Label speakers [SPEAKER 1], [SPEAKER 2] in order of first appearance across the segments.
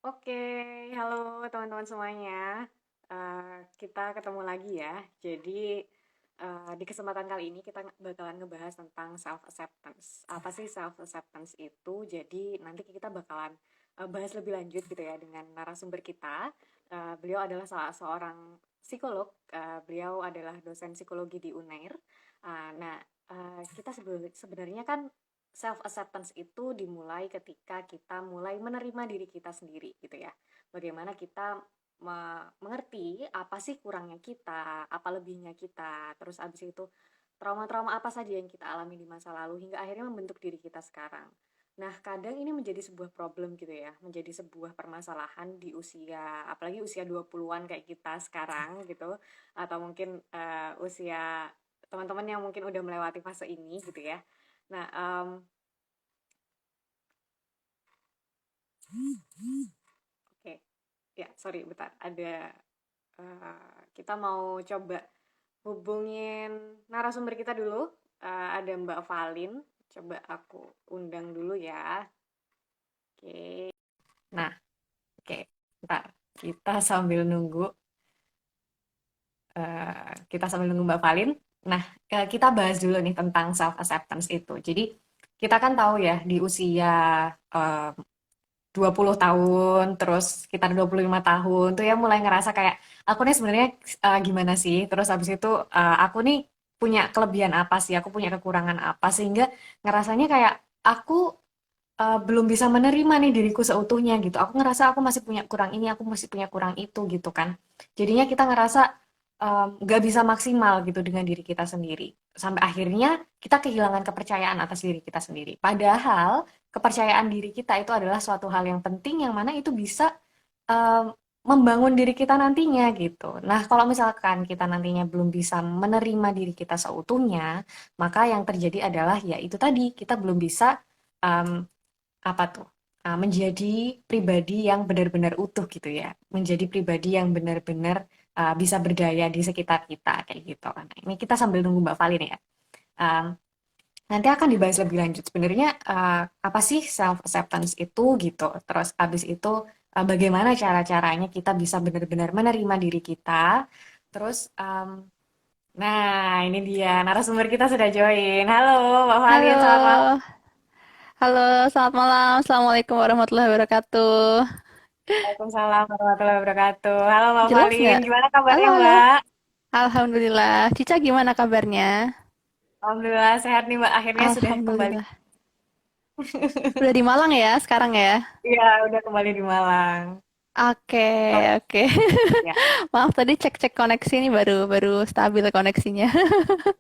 [SPEAKER 1] Oke, halo teman-teman semuanya. Kita ketemu lagi ya. Jadi di kesempatan kali ini kita bakalan ngebahas tentang self acceptance. Apa sih self acceptance itu? Jadi nanti kita bakalan bahas lebih lanjut gitu ya dengan narasumber kita. Beliau adalah salah seorang psikolog. Beliau adalah dosen psikologi di Unair. Kita sebenarnya kan self acceptance itu dimulai ketika kita mulai menerima diri kita sendiri gitu ya. Bagaimana kita mengerti apa sih kurangnya kita, apa lebihnya kita, terus abis itu trauma-trauma apa saja yang kita alami di masa lalu hingga akhirnya membentuk diri kita sekarang. Nah, kadang ini menjadi sebuah problem gitu ya, menjadi sebuah permasalahan di usia, apalagi usia 20-an kayak kita sekarang gitu, atau mungkin usia teman-teman yang mungkin udah melewati fase ini gitu ya. Nah, oke, ya sorry, bentar. Kita mau coba hubungin narasumber kita dulu. Ada Mbak Valin. Coba aku undang dulu ya. Oke. Nah, oke. Bentar. Kita sambil nunggu Mbak Valin. Nah, kita bahas dulu nih tentang self acceptance itu. Jadi kita kan tahu ya di usia eh, 20 tahun, terus sekitar 25 tahun tuh ya mulai ngerasa kayak aku nih sebenarnya gimana sih? Terus habis itu aku nih punya kelebihan apa sih? Aku punya kekurangan apa sehingga ngerasanya kayak aku belum bisa menerima nih diriku seutuhnya gitu. Aku ngerasa aku masih punya kurang ini, aku masih punya kurang itu gitu kan. Jadinya kita ngerasa nggak bisa maksimal gitu dengan diri kita sendiri. Sampai akhirnya kita kehilangan kepercayaan atas diri kita sendiri. Padahal kepercayaan diri kita itu adalah suatu hal yang penting yang mana itu bisa em, membangun diri kita nantinya gitu. Nah, kalau misalkan kita nantinya belum bisa menerima diri kita seutuhnya, maka yang terjadi adalah ya itu tadi kita belum bisa em, apa tuh? Menjadi pribadi yang benar-benar utuh gitu ya. Menjadi pribadi yang benar-benar bisa berdaya di sekitar kita kayak gitu kan. Nah, ini kita sambil nunggu Mbak Valin ya. Um, Nanti akan dibahas lebih lanjut. Sebenarnya apa sih self acceptance itu gitu. Terus abis itu bagaimana cara-caranya kita bisa benar-benar menerima diri kita. Terus nah ini dia narasumber kita sudah join. Halo Mbak Valin, selamat malam.
[SPEAKER 2] Halo, halo, selamat malam. Assalamualaikum warahmatullahi wabarakatuh.
[SPEAKER 1] Waalaikumsalam warahmatullahi wabarakatuh. Halo Mbak
[SPEAKER 2] Jelas
[SPEAKER 1] Valin,
[SPEAKER 2] nggak?
[SPEAKER 1] gimana
[SPEAKER 2] Halo,
[SPEAKER 1] kabarnya
[SPEAKER 2] halo.
[SPEAKER 1] Mbak?
[SPEAKER 2] Alhamdulillah. Cica gimana kabarnya?
[SPEAKER 1] Alhamdulillah sehat nih Mbak, akhirnya sudah kembali.
[SPEAKER 2] Alhamdulillah. Udah di Malang ya sekarang ya?
[SPEAKER 1] Iya, udah kembali di Malang.
[SPEAKER 2] Oke,
[SPEAKER 1] Oke,
[SPEAKER 2] oke.
[SPEAKER 1] ya.
[SPEAKER 2] Maaf tadi cek-cek koneksi ini baru baru stabil koneksinya.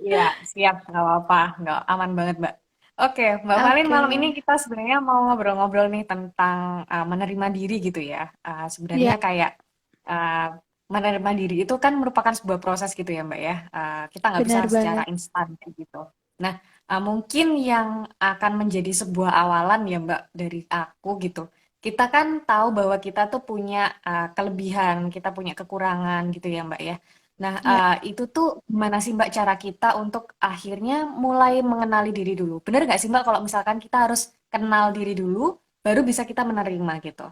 [SPEAKER 1] Iya, siap, nggak apa-apa, nggak aman banget Mbak. Oke, Mbak Valin,
[SPEAKER 2] Oke.
[SPEAKER 1] malam ini kita sebenarnya mau ngobrol-ngobrol nih tentang menerima diri gitu ya. Sebenarnya
[SPEAKER 2] Ya,
[SPEAKER 1] kayak uh, menerima diri itu kan merupakan sebuah proses gitu ya Mbak ya. Kita nggak bisa
[SPEAKER 2] benar
[SPEAKER 1] secara
[SPEAKER 2] banget.
[SPEAKER 1] instan kayak gitu. Nah, mungkin yang akan menjadi sebuah awalan ya Mbak dari aku gitu. Kita kan tahu bahwa kita tuh punya kelebihan, kita punya kekurangan gitu ya Mbak ya. Nah,
[SPEAKER 2] Ya.
[SPEAKER 1] itu tuh gimana sih Mbak cara kita untuk akhirnya mulai mengenali diri dulu? Bener nggak sih Mbak kalau misalkan kita harus kenal diri dulu, baru bisa kita menerima gitu?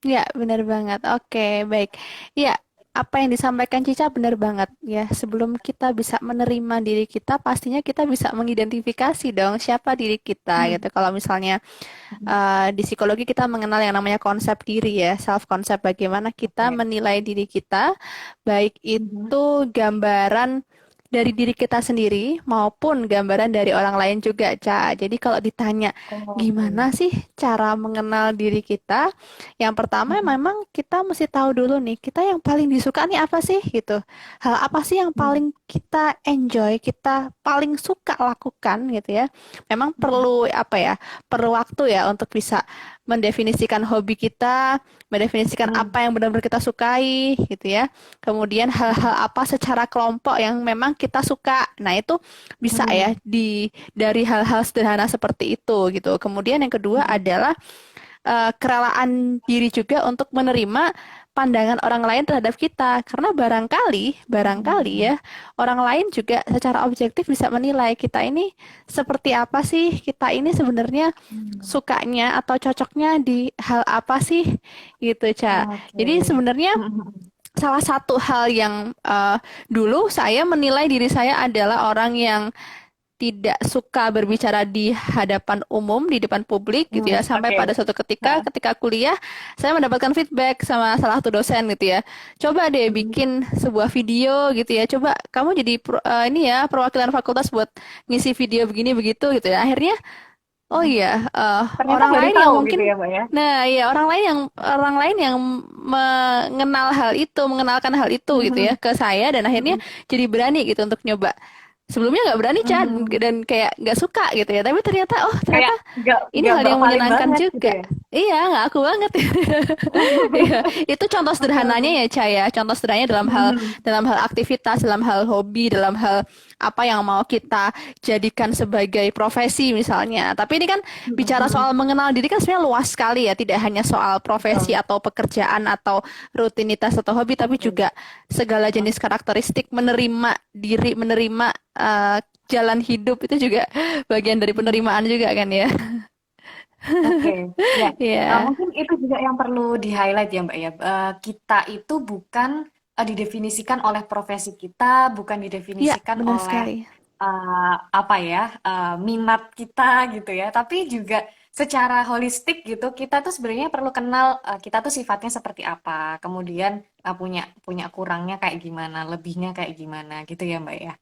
[SPEAKER 2] Ya, benar banget. Oke, baik. Ya, apa yang disampaikan Cica benar banget ya. Sebelum kita bisa menerima diri kita, pastinya kita bisa mengidentifikasi dong siapa diri kita
[SPEAKER 1] Hmm.
[SPEAKER 2] gitu. Kalau misalnya di psikologi kita mengenal yang namanya konsep diri ya, self concept. Bagaimana kita
[SPEAKER 1] Oke.
[SPEAKER 2] menilai diri kita, baik
[SPEAKER 1] Mhm.
[SPEAKER 2] itu gambaran dari diri kita sendiri maupun gambaran dari orang lain juga, Ca. Jadi kalau ditanya
[SPEAKER 1] Oke.
[SPEAKER 2] gimana sih cara mengenal diri kita, yang pertama
[SPEAKER 1] Mhm.
[SPEAKER 2] memang kita mesti tahu dulu nih, kita yang paling disuka nih apa sih gitu. Hal apa sih yang
[SPEAKER 1] Mhm.
[SPEAKER 2] paling kita enjoy, kita paling suka lakukan gitu ya. Memang
[SPEAKER 1] Mhm.
[SPEAKER 2] perlu apa ya? Perlu waktu ya untuk bisa mendefinisikan hobi kita, mendefinisikan
[SPEAKER 1] Mhm.
[SPEAKER 2] apa yang benar-benar kita sukai gitu ya. Kemudian hal-hal apa secara kelompok yang memang kita suka. Nah, itu bisa ya
[SPEAKER 1] Mhm.
[SPEAKER 2] dari hal-hal sederhana seperti itu gitu. Kemudian yang kedua
[SPEAKER 1] Mhm.
[SPEAKER 2] adalah kerelaan diri juga untuk menerima pandangan orang lain terhadap kita. Karena barangkali ya, orang lain juga secara objektif bisa menilai kita ini seperti apa sih, kita ini sebenarnya
[SPEAKER 1] Hmm.
[SPEAKER 2] sukanya atau cocoknya di hal apa sih, gitu, Ca.
[SPEAKER 1] Oke.
[SPEAKER 2] Jadi sebenarnya salah satu hal yang dulu saya menilai diri saya adalah orang yang tidak suka berbicara di hadapan umum, di depan publik gitu ya. Sampai
[SPEAKER 1] Oke.
[SPEAKER 2] pada suatu ketika,
[SPEAKER 1] Nah.
[SPEAKER 2] ketika kuliah, saya mendapatkan feedback sama salah satu dosen gitu ya. Coba deh bikin sebuah video gitu ya. Coba kamu jadi ini ya perwakilan fakultas buat ngisi video begini begitu gitu ya. Akhirnya, oh iya,
[SPEAKER 1] Ternyata
[SPEAKER 2] orang
[SPEAKER 1] baru
[SPEAKER 2] lain yang
[SPEAKER 1] tahu gitu
[SPEAKER 2] mungkin,
[SPEAKER 1] ya, Mbak ya.
[SPEAKER 2] nah ya orang lain yang mengenalkan hal itu gitu ya ke saya dan akhirnya jadi berani gitu untuk nyoba. Sebelumnya nggak berani Chan dan kayak nggak suka gitu ya. Tapi ternyata
[SPEAKER 1] Kayak
[SPEAKER 2] ternyata ini
[SPEAKER 1] nggak
[SPEAKER 2] hal yang
[SPEAKER 1] berpaling
[SPEAKER 2] menyenangkan
[SPEAKER 1] banget gitu
[SPEAKER 2] juga.
[SPEAKER 1] ya.
[SPEAKER 2] Iya, nggak aku banget. Iya, itu contoh
[SPEAKER 1] Oke,
[SPEAKER 2] sederhananya
[SPEAKER 1] oke.
[SPEAKER 2] ya, Caya. Contoh sederhananya dalam hal aktivitas, dalam hal hobi, dalam hal apa yang mau kita jadikan sebagai profesi misalnya. Tapi ini kan bicara soal mengenal diri kan sebenarnya luas sekali ya, tidak hanya soal profesi
[SPEAKER 1] Betul.
[SPEAKER 2] atau pekerjaan atau rutinitas atau hobi, tapi
[SPEAKER 1] Betul.
[SPEAKER 2] juga segala jenis karakteristik menerima diri, menerima eh, jalan hidup itu juga bagian dari penerimaan juga kan ya.
[SPEAKER 1] Oke, ya.
[SPEAKER 2] Iya,
[SPEAKER 1] Mungkin itu juga yang perlu di-highlight ya, Mbak ya. Kita itu bukan didefinisikan oleh profesi kita, bukan
[SPEAKER 2] iya
[SPEAKER 1] didefinisikan
[SPEAKER 2] benar
[SPEAKER 1] oleh
[SPEAKER 2] sekali.
[SPEAKER 1] apa ya, minat kita gitu ya. Tapi juga secara holistik gitu, kita tuh sebenarnya perlu kenal kita tuh sifatnya seperti apa, kemudian punya punya kurangnya kayak gimana, lebihnya kayak gimana gitu ya, Mbak ya.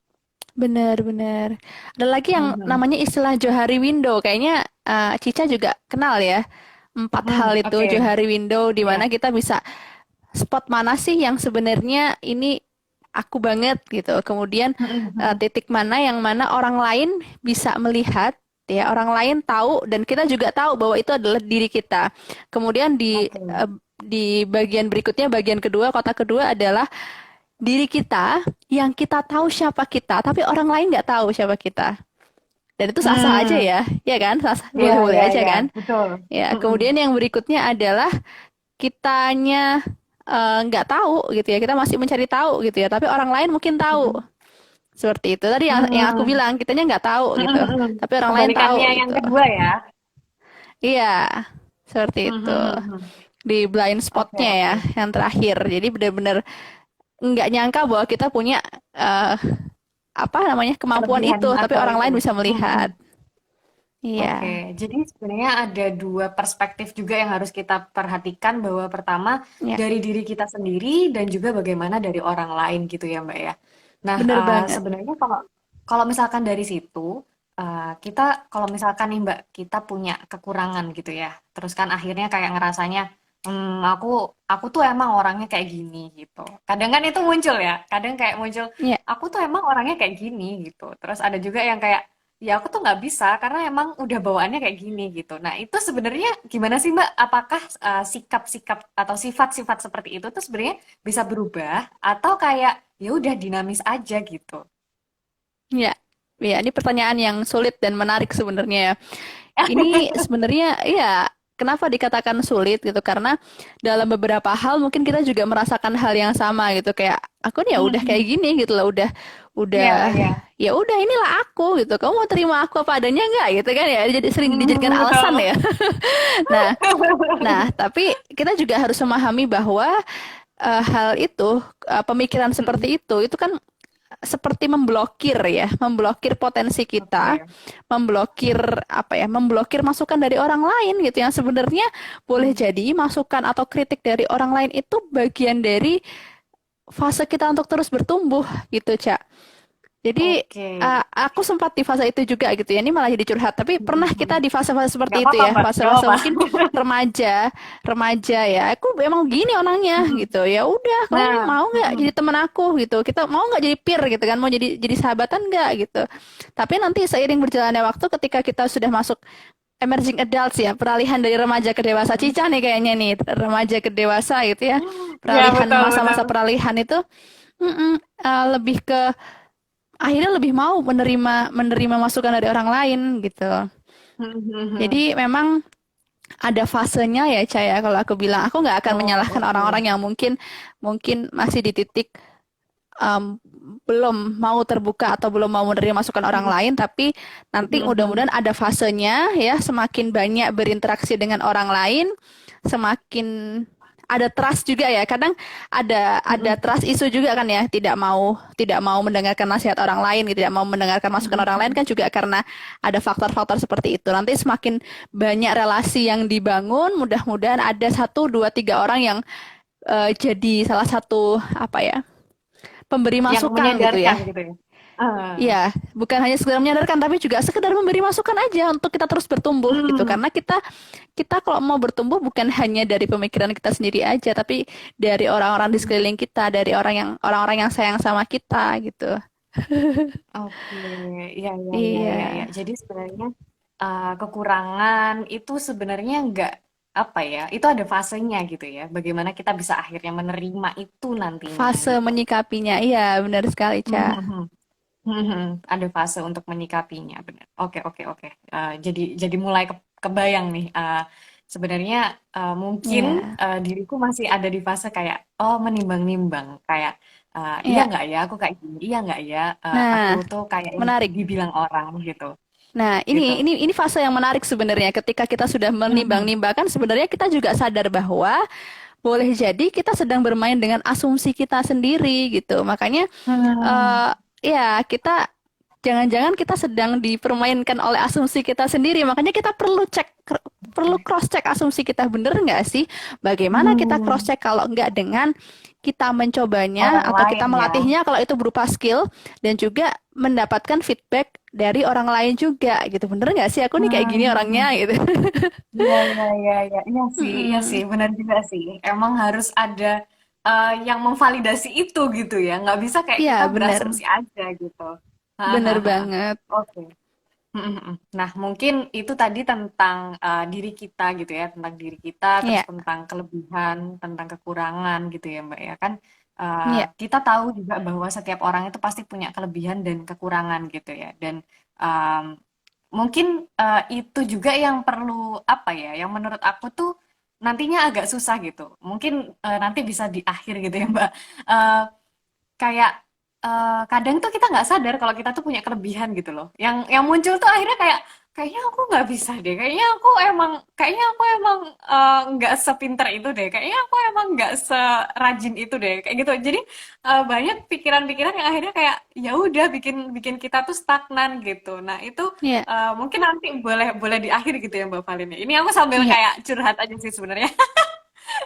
[SPEAKER 2] Benar-benar. Ada lagi yang
[SPEAKER 1] Mhm.
[SPEAKER 2] namanya istilah Johari Window. Kayaknya Cica juga kenal ya. Empat hal itu
[SPEAKER 1] Oke,
[SPEAKER 2] Johari Window di
[SPEAKER 1] ya.
[SPEAKER 2] mana kita bisa spot mana sih yang sebenarnya ini aku banget gitu. Kemudian titik mana yang mana orang lain bisa melihat ya, orang lain tahu dan kita juga tahu bahwa itu adalah diri kita. Kemudian
[SPEAKER 1] Oke.
[SPEAKER 2] di bagian berikutnya, bagian kedua, kotak kedua adalah diri kita yang kita tahu siapa kita, tapi orang lain nggak tahu siapa kita. Dan itu sah-sah aja
[SPEAKER 1] Hmm.
[SPEAKER 2] ya, ya kan?
[SPEAKER 1] Iya,
[SPEAKER 2] Boleh-boleh
[SPEAKER 1] iya,
[SPEAKER 2] aja
[SPEAKER 1] iya,
[SPEAKER 2] kan?
[SPEAKER 1] betul.
[SPEAKER 2] Ya,
[SPEAKER 1] Mm-mm.
[SPEAKER 2] kemudian yang berikutnya adalah kitanya nggak tahu gitu ya, kita masih mencari tahu gitu ya, tapi orang lain mungkin tahu.
[SPEAKER 1] Mm-mm.
[SPEAKER 2] Seperti itu tadi yang aku
[SPEAKER 1] Hmm.
[SPEAKER 2] bilang, kitanya nggak tahu gitu,
[SPEAKER 1] Mm-mm, mm-mm.
[SPEAKER 2] tapi orang lain tahu
[SPEAKER 1] Kebalikannya yang
[SPEAKER 2] gitu.
[SPEAKER 1] kedua ya.
[SPEAKER 2] Iya, seperti itu.
[SPEAKER 1] Mhm.
[SPEAKER 2] Di blind
[SPEAKER 1] Oke,
[SPEAKER 2] spotnya ya,
[SPEAKER 1] oke.
[SPEAKER 2] yang terakhir. Jadi benar-benar nggak nyangka bahwa kita punya eh, apa namanya kemampuan
[SPEAKER 1] Kelebihan
[SPEAKER 2] itu, tapi
[SPEAKER 1] atau
[SPEAKER 2] orang
[SPEAKER 1] itu.
[SPEAKER 2] lain bisa
[SPEAKER 1] Mm-mm.
[SPEAKER 2] melihat.
[SPEAKER 1] Oke,
[SPEAKER 2] Iya,
[SPEAKER 1] jadi sebenarnya ada dua perspektif juga yang harus kita perhatikan bahwa pertama
[SPEAKER 2] ya,
[SPEAKER 1] dari diri kita sendiri dan juga bagaimana dari orang lain gitu ya Mbak ya. Nah,
[SPEAKER 2] bener banget.
[SPEAKER 1] sebenarnya kalau kalau misalkan dari situ kita kalau misalkan nih Mbak kita punya kekurangan gitu ya, terus kan akhirnya kayak ngerasanya aku tuh emang orangnya kayak gini gitu. Kadang kan itu muncul ya, kadang kayak muncul
[SPEAKER 2] Ya,
[SPEAKER 1] aku tuh emang orangnya kayak gini gitu. Terus ada juga yang kayak ya aku tuh nggak bisa karena emang udah bawaannya kayak gini gitu. Nah itu sebenarnya gimana sih Mbak? Apakah sikap-sikap atau sifat-sifat seperti itu tuh sebenarnya bisa berubah atau kayak ya udah dinamis aja gitu?
[SPEAKER 2] ya, ya. Ini pertanyaan yang sulit dan menarik sebenarnya ya. Ini sebenarnya ya kenapa dikatakan sulit gitu? Karena dalam beberapa hal mungkin kita juga merasakan hal yang sama gitu. Kayak aku nih ya udah kayak
[SPEAKER 1] Mhm.
[SPEAKER 2] gini gitu loh,
[SPEAKER 1] Iya,
[SPEAKER 2] udah
[SPEAKER 1] iya.
[SPEAKER 2] ya udah inilah aku gitu. Kamu mau terima aku apa adanya nggak gitu kan ya? Jadi sering dijadikan alasan
[SPEAKER 1] Betul.
[SPEAKER 2] ya. Nah, tapi kita juga harus memahami bahwa hal itu, pemikiran
[SPEAKER 1] Mm-mm.
[SPEAKER 2] seperti itu kan seperti memblokir ya, memblokir potensi kita,
[SPEAKER 1] Oke.
[SPEAKER 2] memblokir apa ya, memblokir masukan dari orang lain gitu yang sebenarnya boleh
[SPEAKER 1] Hmm.
[SPEAKER 2] jadi masukan atau kritik dari orang lain itu bagian dari fase kita untuk terus bertumbuh gitu, Cak. Jadi
[SPEAKER 1] Oke.
[SPEAKER 2] aku sempat di fase itu juga gitu ya. Ini malah jadi curhat. Tapi pernah kita
[SPEAKER 1] Mhm.
[SPEAKER 2] di fase-fase
[SPEAKER 1] Nggak
[SPEAKER 2] seperti itu
[SPEAKER 1] apa-apa
[SPEAKER 2] ya,
[SPEAKER 1] Mbak, nggak
[SPEAKER 2] fase-fase
[SPEAKER 1] apa-apa.
[SPEAKER 2] mungkin remaja, remaja ya. Aku emang gini orangnya gitu. Ya udah, kamu
[SPEAKER 1] Nah,
[SPEAKER 2] mau nggak jadi teman aku gitu? Kita mau nggak jadi peer gitu kan? Mau jadi sahabatan nggak gitu? Tapi nanti seiring berjalannya waktu, ketika kita sudah masuk emerging adults ya, peralihan dari remaja ke dewasa, Cica nih kayaknya nih, remaja ke dewasa gitu ya.
[SPEAKER 1] ya
[SPEAKER 2] Peralihan
[SPEAKER 1] betul betul.
[SPEAKER 2] masa-masa peralihan itu lebih ke akhirnya lebih mau menerima menerima masukan dari orang lain gitu. Jadi memang ada fasenya ya, Caya. Kalau aku bilang, aku nggak akan
[SPEAKER 1] Oh,
[SPEAKER 2] menyalahkan
[SPEAKER 1] oke.
[SPEAKER 2] orang-orang yang mungkin mungkin masih di titik em, belum mau terbuka atau belum mau menerima masukan orang
[SPEAKER 1] Mhm,
[SPEAKER 2] lain, tapi nanti
[SPEAKER 1] mhm,
[SPEAKER 2] mudah-mudahan ada fasenya ya, semakin banyak berinteraksi dengan orang lain, semakin ada trust juga ya. Kadang ada
[SPEAKER 1] mhm,
[SPEAKER 2] trust isu juga kan ya, tidak mau mendengarkan nasihat orang lain, gitu, tidak mau mendengarkan masukan
[SPEAKER 1] mhm,
[SPEAKER 2] orang lain
[SPEAKER 1] mhm.
[SPEAKER 2] kan juga karena ada faktor-faktor seperti itu. Nanti semakin banyak relasi yang dibangun, mudah-mudahan ada satu, dua, tiga orang yang jadi salah satu apa ya, pemberi
[SPEAKER 1] Yang
[SPEAKER 2] masukan gitu
[SPEAKER 1] menyadarkan
[SPEAKER 2] ya.
[SPEAKER 1] gitu ya. Ah.
[SPEAKER 2] Iya, bukan hanya sekedar menyadarkan tapi juga sekedar memberi masukan aja untuk kita terus bertumbuh gitu.
[SPEAKER 1] Hmm,
[SPEAKER 2] Karena kita kita kalau mau bertumbuh bukan hanya dari pemikiran kita sendiri aja, tapi dari orang-orang di
[SPEAKER 1] hmm.
[SPEAKER 2] sekeliling kita, dari orang-orang yang sayang sama kita gitu.
[SPEAKER 1] Oke, iya, iya, iya,
[SPEAKER 2] Iya.
[SPEAKER 1] iya, iya. Jadi sebenarnya kekurangan itu sebenarnya nggak apa ya, itu ada fasenya gitu ya. Bagaimana kita bisa akhirnya menerima itu nantinya
[SPEAKER 2] Fase
[SPEAKER 1] gitu.
[SPEAKER 2] menyikapinya. Iya, benar sekali, Ca.
[SPEAKER 1] Mhm, mhm. Ada fase untuk menyikapinya, benar. Oke, oke, oke. Jadi mulai kebayang nih. Sebenarnya mungkin
[SPEAKER 2] Iya.
[SPEAKER 1] diriku masih ada di fase kayak oh menimbang-nimbang, kayak iya
[SPEAKER 2] Iya.
[SPEAKER 1] nggak ya aku kayak gini, iya nggak ya aku
[SPEAKER 2] Nah,
[SPEAKER 1] tuh kayak
[SPEAKER 2] menarik.
[SPEAKER 1] dibilang orang gitu,
[SPEAKER 2] Nah,
[SPEAKER 1] gitu.
[SPEAKER 2] ini fase yang menarik sebenarnya. Ketika kita sudah
[SPEAKER 1] Mhm.
[SPEAKER 2] menimbang-nimbangkan, sebenarnya kita juga sadar bahwa boleh jadi kita sedang bermain dengan asumsi kita sendiri gitu. Makanya
[SPEAKER 1] Hmm,
[SPEAKER 2] eh ya kita jangan-jangan kita sedang dipermainkan oleh asumsi kita sendiri. Makanya kita perlu
[SPEAKER 1] oke.
[SPEAKER 2] cross check asumsi kita bener nggak sih? Bagaimana kita cross
[SPEAKER 1] Hmm,
[SPEAKER 2] check kalau nggak dengan kita mencobanya
[SPEAKER 1] orang
[SPEAKER 2] atau
[SPEAKER 1] lain
[SPEAKER 2] kita
[SPEAKER 1] ya.
[SPEAKER 2] melatihnya kalau itu berupa skill dan juga mendapatkan feedback dari orang lain juga gitu. Bener nggak sih aku nih kayak gini orangnya
[SPEAKER 1] Hmm.
[SPEAKER 2] gitu.
[SPEAKER 1] Iya, iya, iya, iya, iya sih,
[SPEAKER 2] Mm-mm.
[SPEAKER 1] benar juga sih. Emang harus ada yang memvalidasi itu gitu ya. Nggak bisa kayak
[SPEAKER 2] Iya,
[SPEAKER 1] kita
[SPEAKER 2] bener.
[SPEAKER 1] berasumsi aja gitu.
[SPEAKER 2] Bener
[SPEAKER 1] Hahaha.
[SPEAKER 2] banget.
[SPEAKER 1] Oke. Mm, mm, mm. Nah, mungkin itu tadi tentang diri kita gitu ya, tentang diri kita, terus
[SPEAKER 2] Iya,
[SPEAKER 1] tentang kelebihan, tentang kekurangan gitu ya, Mbak ya kan.
[SPEAKER 2] iya,
[SPEAKER 1] Kita tahu juga bahwa setiap orang itu pasti punya kelebihan dan kekurangan gitu ya. Dan um, mungkin itu juga yang perlu apa ya, yang menurut aku tuh nantinya agak susah gitu. Mungkin nanti bisa di akhir gitu ya, Mbak. Eh, Kayak kadang tuh kita nggak sadar kalau kita tuh punya kelebihan gitu loh. Yang muncul tuh akhirnya kayak kayaknya aku nggak bisa deh. Kayaknya aku emang nggak sepinter itu deh. Kayaknya aku emang nggak serajin itu deh. Kayak gitu. Jadi banyak pikiran-pikiran yang akhirnya kayak ya udah bikin bikin kita tuh stagnan gitu. Nah itu
[SPEAKER 2] iya,
[SPEAKER 1] mungkin nanti boleh boleh di akhir gitu ya Mbak Valin. Ini aku sambil
[SPEAKER 2] iya,
[SPEAKER 1] kayak curhat aja sih sebenarnya.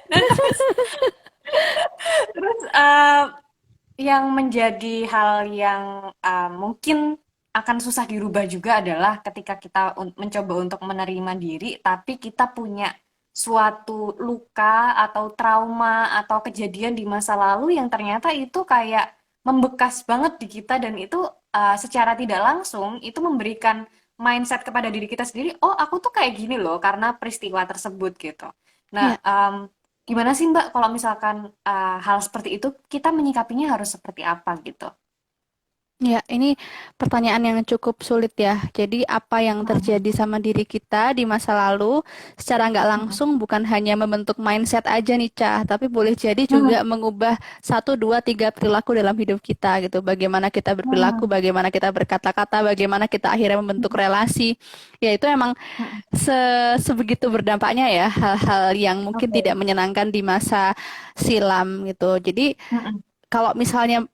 [SPEAKER 1] Dan terus yang menjadi hal yang mungkin akan susah dirubah juga adalah ketika kita mencoba untuk menerima diri, tapi kita punya suatu luka atau trauma atau kejadian di masa lalu yang ternyata itu kayak membekas banget di kita dan itu secara tidak langsung itu memberikan mindset kepada diri kita sendiri, oh aku tuh kayak gini loh karena peristiwa tersebut gitu. Nah,
[SPEAKER 2] iya.
[SPEAKER 1] gimana sih Mbak kalau misalkan hal seperti itu kita menyikapinya harus seperti apa gitu?
[SPEAKER 2] Ya, ini pertanyaan yang cukup sulit ya. Jadi, apa yang
[SPEAKER 1] Mhm,
[SPEAKER 2] terjadi sama diri kita di masa lalu secara nggak
[SPEAKER 1] mhm,
[SPEAKER 2] langsung bukan hanya membentuk mindset aja nih, Cah, tapi boleh jadi
[SPEAKER 1] mhm,
[SPEAKER 2] juga mengubah satu, dua, tiga perilaku dalam hidup kita gitu. Bagaimana kita berperilaku,
[SPEAKER 1] mhm,
[SPEAKER 2] bagaimana kita berkata-kata, bagaimana kita akhirnya membentuk
[SPEAKER 1] mhm,
[SPEAKER 2] relasi. Ya, itu emang
[SPEAKER 1] mhm.
[SPEAKER 2] sebegitu berdampaknya ya hal-hal yang mungkin tidak
[SPEAKER 1] Oke.
[SPEAKER 2] menyenangkan di masa silam gitu. Jadi,
[SPEAKER 1] Mhm,
[SPEAKER 2] kalau misalnya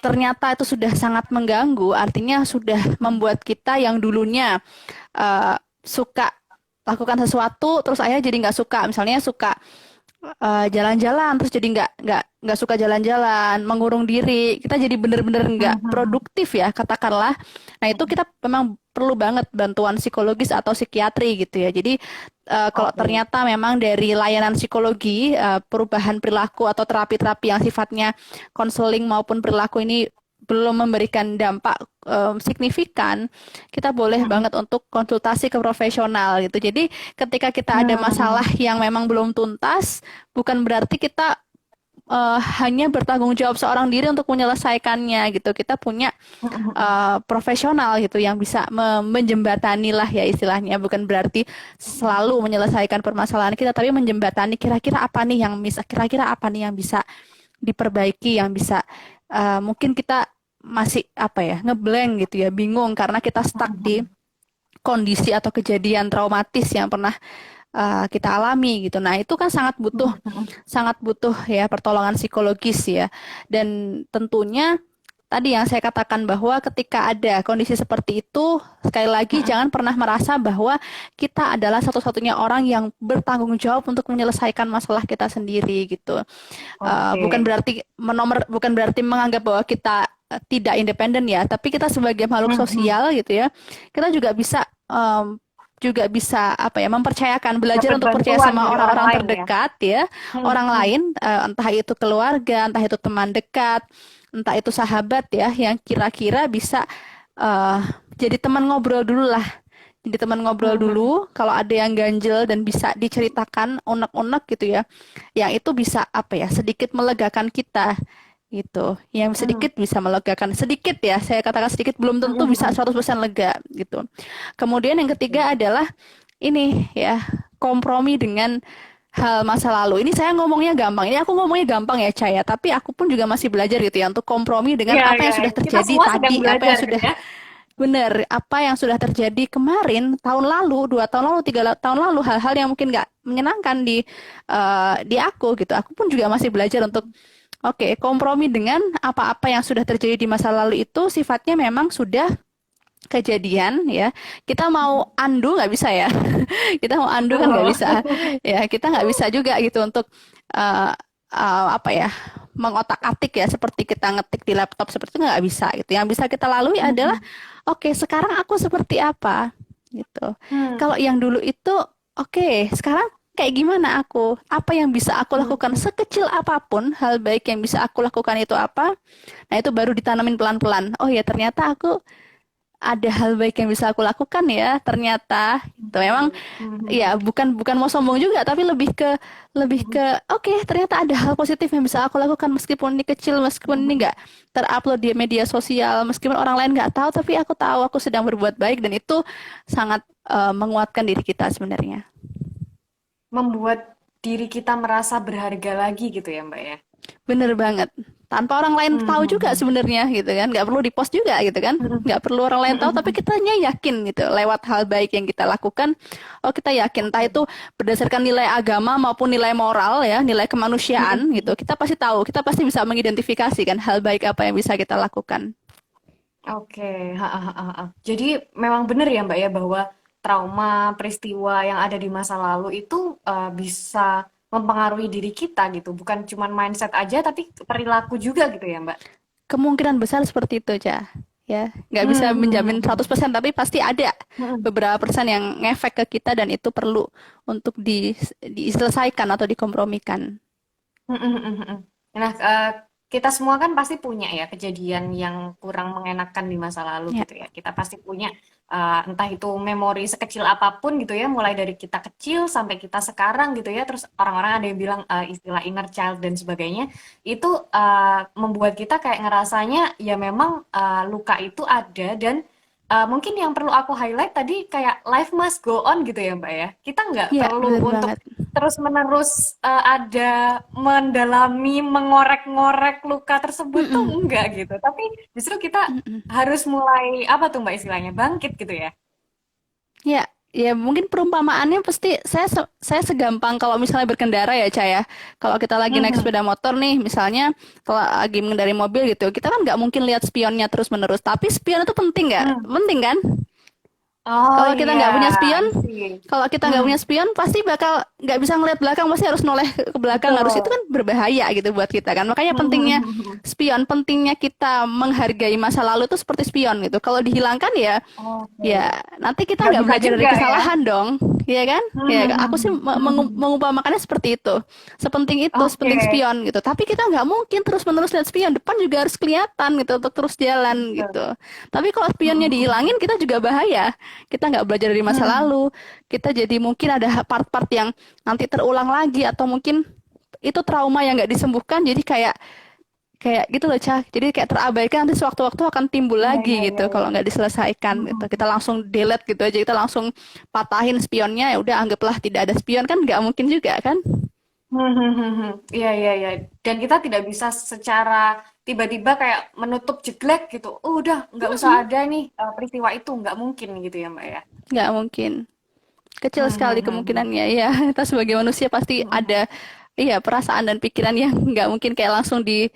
[SPEAKER 2] ternyata itu sudah sangat mengganggu, artinya sudah
[SPEAKER 1] mhm,
[SPEAKER 2] membuat kita yang dulunya suka lakukan sesuatu, terus akhirnya jadi nggak suka. Misalnya suka jalan-jalan, terus jadi nggak suka jalan-jalan, mengurung diri, kita jadi bener-bener nggak
[SPEAKER 1] mhm, mhm,
[SPEAKER 2] produktif ya, katakanlah. Nah itu
[SPEAKER 1] mhm.
[SPEAKER 2] kita memang perlu banget bantuan psikologis atau psikiatri gitu ya. Jadi kalau
[SPEAKER 1] Oke.
[SPEAKER 2] ternyata memang dari layanan psikologi, perubahan perilaku atau terapi-terapi yang sifatnya konseling maupun perilaku ini belum memberikan dampak signifikan, kita boleh
[SPEAKER 1] Mhm.
[SPEAKER 2] banget untuk konsultasi ke profesional gitu. Jadi ketika kita ada masalah
[SPEAKER 1] Hmm,
[SPEAKER 2] yang memang belum tuntas, bukan berarti kita hanya bertanggung jawab seorang diri untuk menyelesaikannya gitu. Kita punya profesional gitu yang bisa menjembatani lah ya istilahnya, bukan berarti selalu menyelesaikan permasalahan kita, tapi menjembatani kira-kira apa nih yang bisa, kira-kira apa nih yang bisa diperbaiki, yang bisa mungkin kita masih apa ya, ngeblank gitu ya, bingung karena kita stuck di kondisi atau kejadian traumatis yang pernah kita alami gitu. Nah, itu kan sangat butuh ya pertolongan psikologis ya. Dan tentunya tadi yang saya katakan bahwa ketika ada kondisi seperti itu, sekali lagi jangan pernah merasa bahwa kita adalah satu-satunya orang yang bertanggung jawab untuk menyelesaikan masalah kita sendiri gitu. Bukan
[SPEAKER 1] Oke.
[SPEAKER 2] berarti bukan berarti menganggap bahwa kita tidak independen ya, tapi kita sebagai makhluk sosial gitu ya, kita juga bisa apa ya, mempercayakan, belajar
[SPEAKER 1] Dapat
[SPEAKER 2] untuk percaya
[SPEAKER 1] bantuan
[SPEAKER 2] sama
[SPEAKER 1] dari orang
[SPEAKER 2] orang-orang
[SPEAKER 1] lain ya.
[SPEAKER 2] terdekat ya, orang lain, entah itu keluarga, entah itu teman dekat, entah itu sahabat ya, yang kira-kira bisa eh, jadi teman ngobrol dulu lah. Jadi teman ngobrol dulu, kalau ada yang ganjel dan bisa diceritakan unek-unek gitu ya, yang itu bisa apa ya, sedikit melegakan kita gitu. Yang sedikit bisa melegakan, sedikit ya, saya katakan sedikit, belum tentu bisa 100% lega gitu. Kemudian yang ketiga adalah ini ya, kompromi dengan hal masa lalu. Ini saya ngomongnya gampang. Ini aku ngomongnya gampang ya, Caya. Tapi aku pun juga masih belajar gitu ya untuk kompromi dengan
[SPEAKER 1] Iya,
[SPEAKER 2] apa
[SPEAKER 1] iya.
[SPEAKER 2] yang sudah
[SPEAKER 1] Kita
[SPEAKER 2] terjadi
[SPEAKER 1] semua sedang
[SPEAKER 2] tadi, apa
[SPEAKER 1] belajar
[SPEAKER 2] yang
[SPEAKER 1] gitu
[SPEAKER 2] sudah
[SPEAKER 1] ya.
[SPEAKER 2] benar, apa yang sudah terjadi kemarin, tahun lalu, 2 tahun lalu, 3 tahun lalu, hal-hal yang mungkin nggak menyenangkan di aku gitu. Aku pun juga masih belajar untuk oke, kompromi dengan apa-apa yang sudah terjadi di masa lalu itu sifatnya memang sudah kejadian ya. Kita mau undo nggak bisa ya. Kita mau undo kan nggak
[SPEAKER 1] Betul.
[SPEAKER 2] bisa. Ya, kita nggak bisa juga gitu untuk uh, apa ya, mengotak-atik ya, seperti kita ngetik di laptop seperti itu nggak bisa gitu. Yang bisa kita lalui adalah oke, sekarang aku seperti apa gitu. Kalau yang dulu itu oke, sekarang kayak gimana aku? Apa yang bisa aku lakukan sekecil apapun, hal baik yang bisa aku lakukan itu apa? Nah, itu baru ditanamin pelan-pelan. Oh ya, ternyata aku ada hal baik yang bisa aku lakukan ya, ternyata itu memang ya, bukan bukan mau sombong juga, tapi lebih ke oke, ternyata ada hal positif yang bisa aku lakukan meskipun ini kecil, meskipun ini nggak terupload di media sosial, meskipun orang lain nggak tahu, tapi aku tahu aku sedang berbuat baik, dan itu sangat menguatkan diri kita sebenarnya.
[SPEAKER 1] Membuat diri kita merasa berharga lagi gitu ya, Mbak ya.
[SPEAKER 2] Bener banget. Tanpa orang lain tahu juga sebenarnya gitu kan. Nggak perlu dipost juga gitu kan. Nggak perlu orang lain tahu, tapi kitanya yakin gitu. Lewat hal baik yang kita lakukan, oh kita yakin. Entah itu berdasarkan nilai agama maupun nilai moral ya, nilai kemanusiaan gitu. Kita pasti tahu, kita pasti bisa mengidentifikasi kan hal baik apa yang bisa kita lakukan.
[SPEAKER 1] Oke, ha, ha, ha, ha. Jadi memang benar ya Mbak ya bahwa trauma peristiwa yang ada di masa lalu itu bisa mempengaruhi diri kita gitu, bukan cuma mindset aja tapi perilaku juga gitu ya Mbak.
[SPEAKER 2] Kemungkinan besar seperti itu, Cah. Ya, nggak bisa
[SPEAKER 1] Hmm, hmm,
[SPEAKER 2] menjamin
[SPEAKER 1] hmm, hmm.
[SPEAKER 2] 100%, tapi pasti ada
[SPEAKER 1] Hmm,
[SPEAKER 2] beberapa persen yang ngefek ke kita, dan itu perlu untuk diselesaikan atau dikompromikan.
[SPEAKER 1] hmm, hmm, hmm, hmm. Nah, kita semua kan pasti punya ya kejadian yang kurang mengenakan di masa lalu
[SPEAKER 2] Ya.
[SPEAKER 1] gitu ya. Kita pasti punya entah itu memori sekecil apapun gitu ya, mulai dari kita kecil sampai kita sekarang gitu ya. Terus orang-orang ada yang bilang istilah inner child dan sebagainya. Itu membuat kita kayak ngerasanya ya memang luka itu ada dan mungkin yang perlu aku highlight tadi kayak life must go on gitu ya Mbak ya. Kita nggak
[SPEAKER 2] Iya,
[SPEAKER 1] perlu
[SPEAKER 2] benar
[SPEAKER 1] untuk
[SPEAKER 2] banget.
[SPEAKER 1] terus-menerus ada mendalami, mengorek-ngorek luka tersebut tuh
[SPEAKER 2] Mm-mm.
[SPEAKER 1] enggak gitu. Tapi justru kita
[SPEAKER 2] Mm-mm.
[SPEAKER 1] harus mulai apa tuh Mbak istilahnya bangkit gitu ya.
[SPEAKER 2] Ya, ya mungkin perumpamaannya pasti saya segampang kalau misalnya berkendara ya, Cah ya. Kalau kita lagi naik
[SPEAKER 1] Mhm.
[SPEAKER 2] sepeda motor nih, misalnya kalau lagi mengendarai mobil gitu, kita kan nggak mungkin lihat spionnya terus-menerus. Tapi spion itu penting nggak?
[SPEAKER 1] Hmm.
[SPEAKER 2] Penting kan?
[SPEAKER 1] Oh
[SPEAKER 2] Kalau kita
[SPEAKER 1] iya,
[SPEAKER 2] nggak punya spion,
[SPEAKER 1] I see.
[SPEAKER 2] kalau kita nggak
[SPEAKER 1] Hmm,
[SPEAKER 2] punya spion, pasti bakal nggak bisa ngeliat belakang, pasti harus noleh ke belakang, harus, itu
[SPEAKER 1] betul.
[SPEAKER 2] kan berbahaya gitu buat kita kan. Makanya pentingnya spion, pentingnya kita menghargai masa lalu itu seperti spion gitu. Kalau dihilangkan ya,
[SPEAKER 1] Oke.
[SPEAKER 2] ya nanti kita
[SPEAKER 1] Nggak
[SPEAKER 2] nggak
[SPEAKER 1] bisa
[SPEAKER 2] belajar dari
[SPEAKER 1] juga ya.
[SPEAKER 2] kesalahan dong, ya kan? Ya, aku sih mengumpamakannya seperti itu. Sepenting itu,
[SPEAKER 1] Oke.
[SPEAKER 2] sepenting spion gitu. Tapi kita nggak mungkin terus-menerus lihat spion, depan juga harus kelihatan gitu untuk terus jalan
[SPEAKER 1] Betul.
[SPEAKER 2] gitu. Tapi kalau spionnya dihilangin, kita juga bahaya. Kita nggak belajar dari masa lalu, kita jadi mungkin ada part-part yang nanti terulang lagi, atau mungkin itu trauma yang nggak disembuhkan, jadi kayak kayak gitu loh, Cah. Jadi kayak terabaikan, nanti sewaktu-waktu akan timbul
[SPEAKER 1] Iya,
[SPEAKER 2] lagi
[SPEAKER 1] iya, iya,
[SPEAKER 2] gitu
[SPEAKER 1] iya.
[SPEAKER 2] kalau nggak diselesaikan gitu. Kita langsung delete gitu aja, kita langsung patahin spionnya, ya udah anggaplah tidak ada spion, kan nggak mungkin juga kan?
[SPEAKER 1] Iya, iya, iya. Dan kita tidak bisa secara tiba-tiba kayak menutup jeglek gitu. Oh, udah nggak usah
[SPEAKER 2] Mm-mm.
[SPEAKER 1] ada nih peristiwa itu, nggak mungkin gitu ya Mbak ya.
[SPEAKER 2] Nggak mungkin. Kecil
[SPEAKER 1] Hmm,
[SPEAKER 2] sekali
[SPEAKER 1] hmm, hmm, hmm.
[SPEAKER 2] kemungkinannya ya. Kita sebagai manusia pasti
[SPEAKER 1] Hmm,
[SPEAKER 2] ada iya perasaan dan pikiran yang nggak mungkin kayak langsung di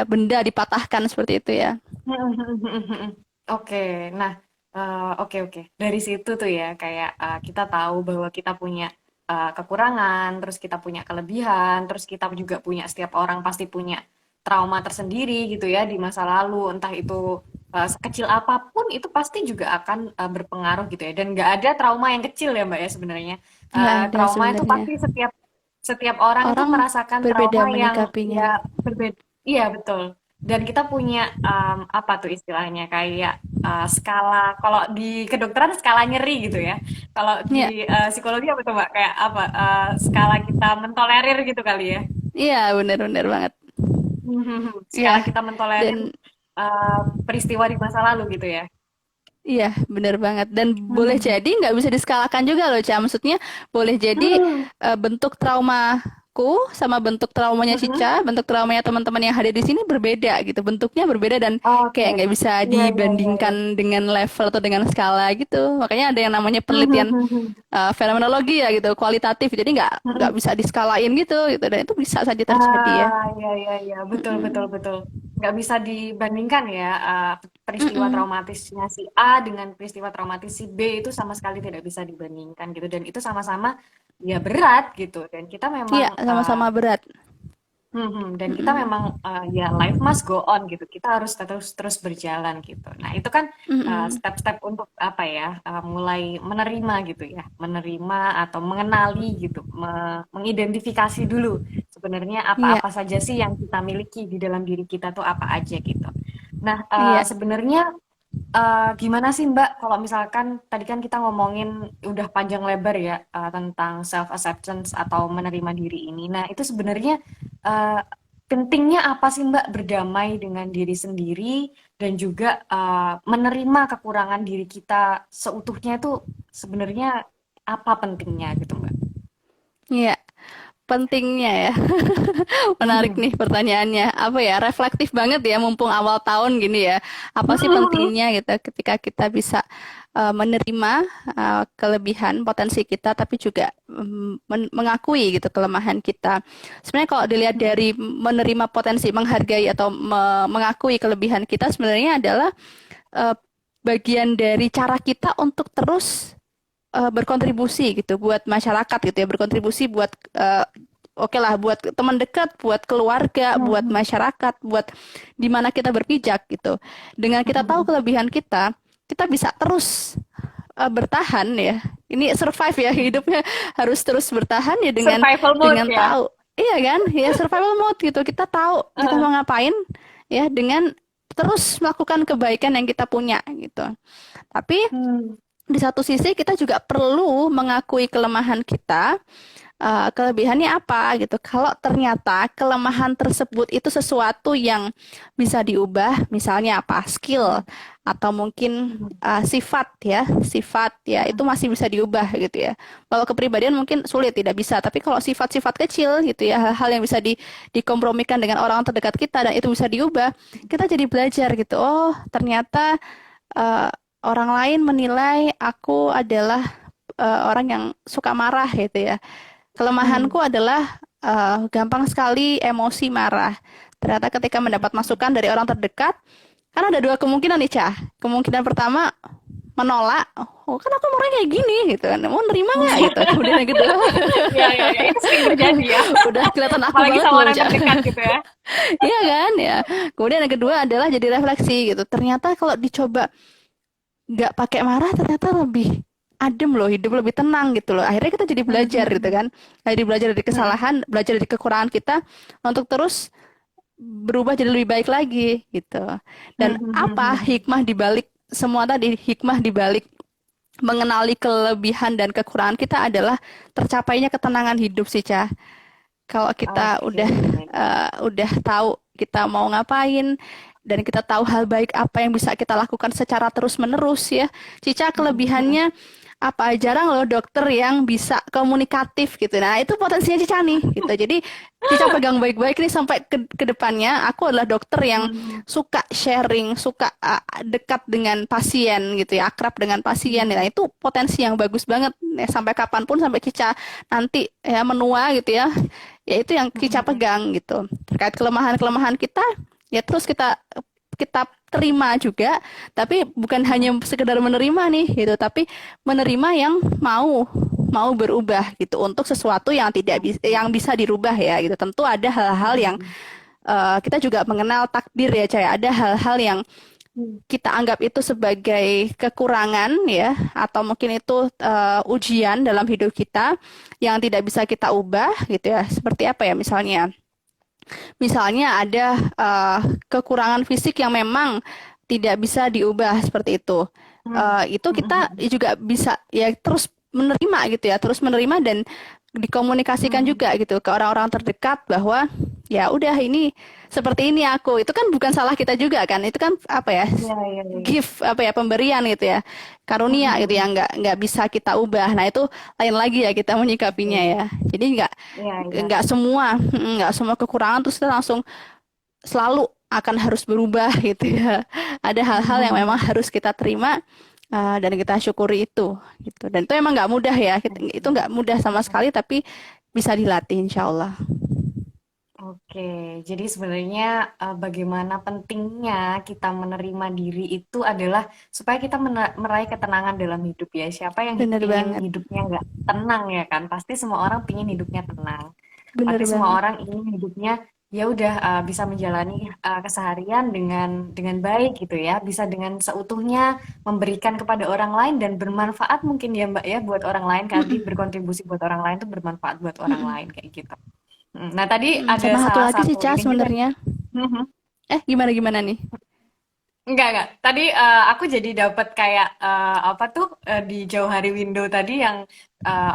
[SPEAKER 2] benda dipatahkan seperti itu ya.
[SPEAKER 1] hmm, hmm, hmm, hmm, hmm. Oke, nah, oke, oke. Dari situ tuh ya, kayak kita tahu bahwa kita punya kekurangan, terus kita punya kelebihan, terus kita juga punya, setiap orang pasti punya trauma tersendiri gitu ya di masa lalu, entah itu sekecil apapun itu pasti juga akan berpengaruh gitu ya. Dan nggak ada trauma yang kecil ya Mbak ya sebenarnya.
[SPEAKER 2] Nggak ada
[SPEAKER 1] Trauma itu
[SPEAKER 2] sebenarnya.
[SPEAKER 1] pasti setiap setiap orang itu
[SPEAKER 2] Orang
[SPEAKER 1] merasakan
[SPEAKER 2] berbeda
[SPEAKER 1] trauma yang
[SPEAKER 2] menyikapinya.
[SPEAKER 1] ya berbeda. Iya betul. Dan kita punya apa tuh istilahnya kayak skala. Kalau di kedokteran skala nyeri gitu ya. Kalau
[SPEAKER 2] Ya,
[SPEAKER 1] di psikologi apa tuh Mbak? Kayak apa? Skala kita mentolerir gitu kali ya.
[SPEAKER 2] iya benar-benar banget.
[SPEAKER 1] Skala
[SPEAKER 2] Iya,
[SPEAKER 1] kita mentolerir
[SPEAKER 2] dan
[SPEAKER 1] peristiwa di masa lalu gitu ya.
[SPEAKER 2] iya, benar banget. Dan boleh jadi nggak bisa diskalakan juga loh, Ca. Maksudnya boleh jadi bentuk traumaku sama bentuk traumanya Cica, bentuk traumanya teman-teman yang hadir di sini berbeda gitu. Bentuknya berbeda dan
[SPEAKER 1] Oke.
[SPEAKER 2] kayak nggak bisa
[SPEAKER 1] Iya, iya, iya, iya.
[SPEAKER 2] dibandingkan dengan level atau dengan skala gitu. Makanya ada yang namanya penelitian fenomenologi ya gitu, kualitatif. Jadi nggak bisa diskalain gitu. Dan itu bisa saja terjadi ya.
[SPEAKER 1] Iya, iya, iya, betul, betul,
[SPEAKER 2] Mm-mm.
[SPEAKER 1] betul. Nggak bisa dibandingkan ya, peristiwa
[SPEAKER 2] Mm-mm.
[SPEAKER 1] traumatisnya si A dengan peristiwa traumatis si B itu sama sekali tidak bisa dibandingkan gitu. Dan itu sama-sama ya berat gitu. Dan kita memang
[SPEAKER 2] Iya, sama-sama berat.
[SPEAKER 1] Dan kita
[SPEAKER 2] Mm-mm.
[SPEAKER 1] memang ya life must go on gitu. Kita harus terus terus berjalan gitu. Nah, itu kan
[SPEAKER 2] Mm-mm.
[SPEAKER 1] step-step untuk apa ya? Mulai menerima gitu ya. Menerima atau mengenali gitu, mengidentifikasi dulu sebenarnya
[SPEAKER 2] Iya,
[SPEAKER 1] apa-apa saja sih yang kita miliki di dalam diri kita tuh apa aja gitu. Nah,
[SPEAKER 2] iya.
[SPEAKER 1] sebenarnya gimana sih Mbak kalau misalkan tadi kan kita ngomongin udah panjang lebar ya tentang self acceptance atau menerima diri ini. Nah, itu sebenarnya eh, pentingnya apa sih Mbak berdamai dengan diri sendiri dan juga menerima kekurangan diri kita seutuhnya itu sebenarnya apa pentingnya gitu Mbak?
[SPEAKER 2] Iya, pentingnya ya. Menarik nih pertanyaannya. Apa ya? Reflektif banget ya, mumpung awal tahun gini ya. Apa sih pentingnya gitu ketika kita bisa menerima kelebihan potensi kita, tapi juga mengakui gitu kelemahan kita. Sebenarnya kalau dilihat dari menerima potensi, menghargai atau mengakui kelebihan kita, sebenarnya adalah eh, bagian dari cara kita untuk terus berkontribusi gitu buat masyarakat gitu ya, berkontribusi buat oke lah buat teman dekat, buat keluarga, buat masyarakat, buat di mana kita berpijak gitu. Dengan kita tahu kelebihan kita, kita bisa terus bertahan ya. Ini survive ya, hidupnya harus terus bertahan ya dengan
[SPEAKER 1] Survival mode
[SPEAKER 2] dengan
[SPEAKER 1] ya.
[SPEAKER 2] tahu. Iya kan? Ya survival mode gitu. Kita tahu kita mau ngapain ya dengan terus melakukan kebaikan yang kita punya gitu. Tapi
[SPEAKER 1] Hmm.
[SPEAKER 2] di satu sisi kita juga perlu mengakui kelemahan kita, kelebihannya apa gitu. Kalau ternyata kelemahan tersebut itu sesuatu yang bisa diubah, misalnya apa, skill atau mungkin sifat ya itu masih bisa diubah gitu ya. Kalau kepribadian mungkin sulit, tidak bisa. Tapi kalau sifat-sifat kecil gitu ya, hal-hal yang bisa dikompromikan dengan orang terdekat kita dan itu bisa diubah, kita jadi belajar gitu. Oh, ternyata eh, orang lain menilai aku adalah orang yang suka marah gitu ya. Kelemahanku adalah gampang sekali emosi marah. Ternyata ketika mendapat masukan dari orang terdekat, kan ada dua kemungkinan nih, Cah. Kemungkinan pertama menolak, oh kan aku marah kayak gini gitu kan, mau nerima nggak gitu. Kemudian yang kedua,
[SPEAKER 1] Ya, ya, ya, itu sering terjadi ya.
[SPEAKER 2] udah kelihatan aku
[SPEAKER 1] Apalagi
[SPEAKER 2] banget
[SPEAKER 1] sama
[SPEAKER 2] belum,
[SPEAKER 1] orang
[SPEAKER 2] Cah.
[SPEAKER 1] terdekat gitu ya.
[SPEAKER 2] Iya kan ya. Kemudian yang kedua adalah jadi refleksi gitu. Ternyata kalau dicoba nggak pakai marah ternyata lebih adem loh, hidup lebih tenang gitu loh. Akhirnya kita jadi belajar gitu kan. Jadi belajar dari kesalahan, belajar dari kekurangan kita untuk terus berubah jadi lebih baik lagi gitu. Dan apa hikmah di balik semua tadi, hikmah di balik mengenali kelebihan dan kekurangan kita adalah tercapainya ketenangan hidup sih, Cah. Kalau kita
[SPEAKER 1] Oke.
[SPEAKER 2] udah tahu kita mau ngapain dan kita tahu hal baik apa yang bisa kita lakukan secara terus-menerus ya. Cica kelebihannya apa jarang loh dokter yang bisa komunikatif gitu. Nah, itu potensinya Cica nih gitu. Jadi Cica pegang baik-baik nih sampai ke depannya aku adalah dokter yang suka sharing, suka dekat dengan pasien gitu ya, akrab dengan pasien. Nah, itu potensi yang bagus banget ya, sampai kapanpun sampai Cica nanti ya menua gitu ya. Ya itu yang Cica pegang gitu. Terkait kelemahan-kelemahan kita ya terus kita kita terima juga, tapi bukan hanya sekedar menerima nih gitu, tapi menerima yang mau berubah gitu untuk sesuatu yang tidak yang bisa dirubah ya gitu. Tentu ada hal-hal yang kita juga mengenal takdir ya, Caya. Ada hal-hal yang kita anggap itu sebagai kekurangan ya, atau mungkin itu ujian dalam hidup kita yang tidak bisa kita ubah gitu ya. Seperti apa ya misalnya? Misalnya ada kekurangan fisik yang memang tidak bisa diubah seperti itu. Itu kita juga bisa ya terus menerima gitu ya, terus menerima dan dikomunikasikan juga gitu ke orang-orang terdekat bahwa ya udah ini seperti ini aku. Itu kan bukan salah kita juga kan. Itu kan apa ya?
[SPEAKER 1] Iya, iya, iya.
[SPEAKER 2] Gift apa ya pemberian gitu ya. Karunia gitu ya nggak bisa kita ubah. Nah, itu lain lagi ya kita menyikapinya
[SPEAKER 1] Oke.
[SPEAKER 2] ya. Jadi
[SPEAKER 1] Iya, iya.
[SPEAKER 2] nggak semua kekurangan terus kita langsung selalu akan harus berubah gitu ya. Ada hal-hal yang memang harus kita terima dan kita syukuri itu gitu. Dan itu emang nggak mudah ya. Itu nggak mudah sama sekali tapi bisa dilatih insya Allah.
[SPEAKER 1] Oke, jadi sebenarnya bagaimana pentingnya kita menerima diri itu adalah supaya kita meraih ketenangan dalam hidup ya. Siapa yang
[SPEAKER 2] Bener
[SPEAKER 1] pingin
[SPEAKER 2] banget.
[SPEAKER 1] hidupnya nggak tenang ya kan? Pasti semua orang pingin hidupnya tenang.
[SPEAKER 2] Bener
[SPEAKER 1] Pasti semua
[SPEAKER 2] banget.
[SPEAKER 1] orang ingin hidupnya ya udah bisa menjalani keseharian dengan baik gitu ya. Bisa dengan seutuhnya memberikan kepada orang lain dan bermanfaat mungkin ya Mbak ya buat orang lain tadi
[SPEAKER 2] Mm-mm.
[SPEAKER 1] berkontribusi buat orang lain tuh bermanfaat buat orang
[SPEAKER 2] Mm-mm.
[SPEAKER 1] lain kayak gitu. Nah, tadi ada
[SPEAKER 2] Sama satu
[SPEAKER 1] salah
[SPEAKER 2] lagi sih
[SPEAKER 1] satu
[SPEAKER 2] Ca
[SPEAKER 1] ini juga nih.
[SPEAKER 2] sebenarnya.
[SPEAKER 1] Mhm.
[SPEAKER 2] Gimana gimana nih?
[SPEAKER 1] Enggak. Tadi aku jadi dapat kayak apa tuh di jauh hari window tadi yang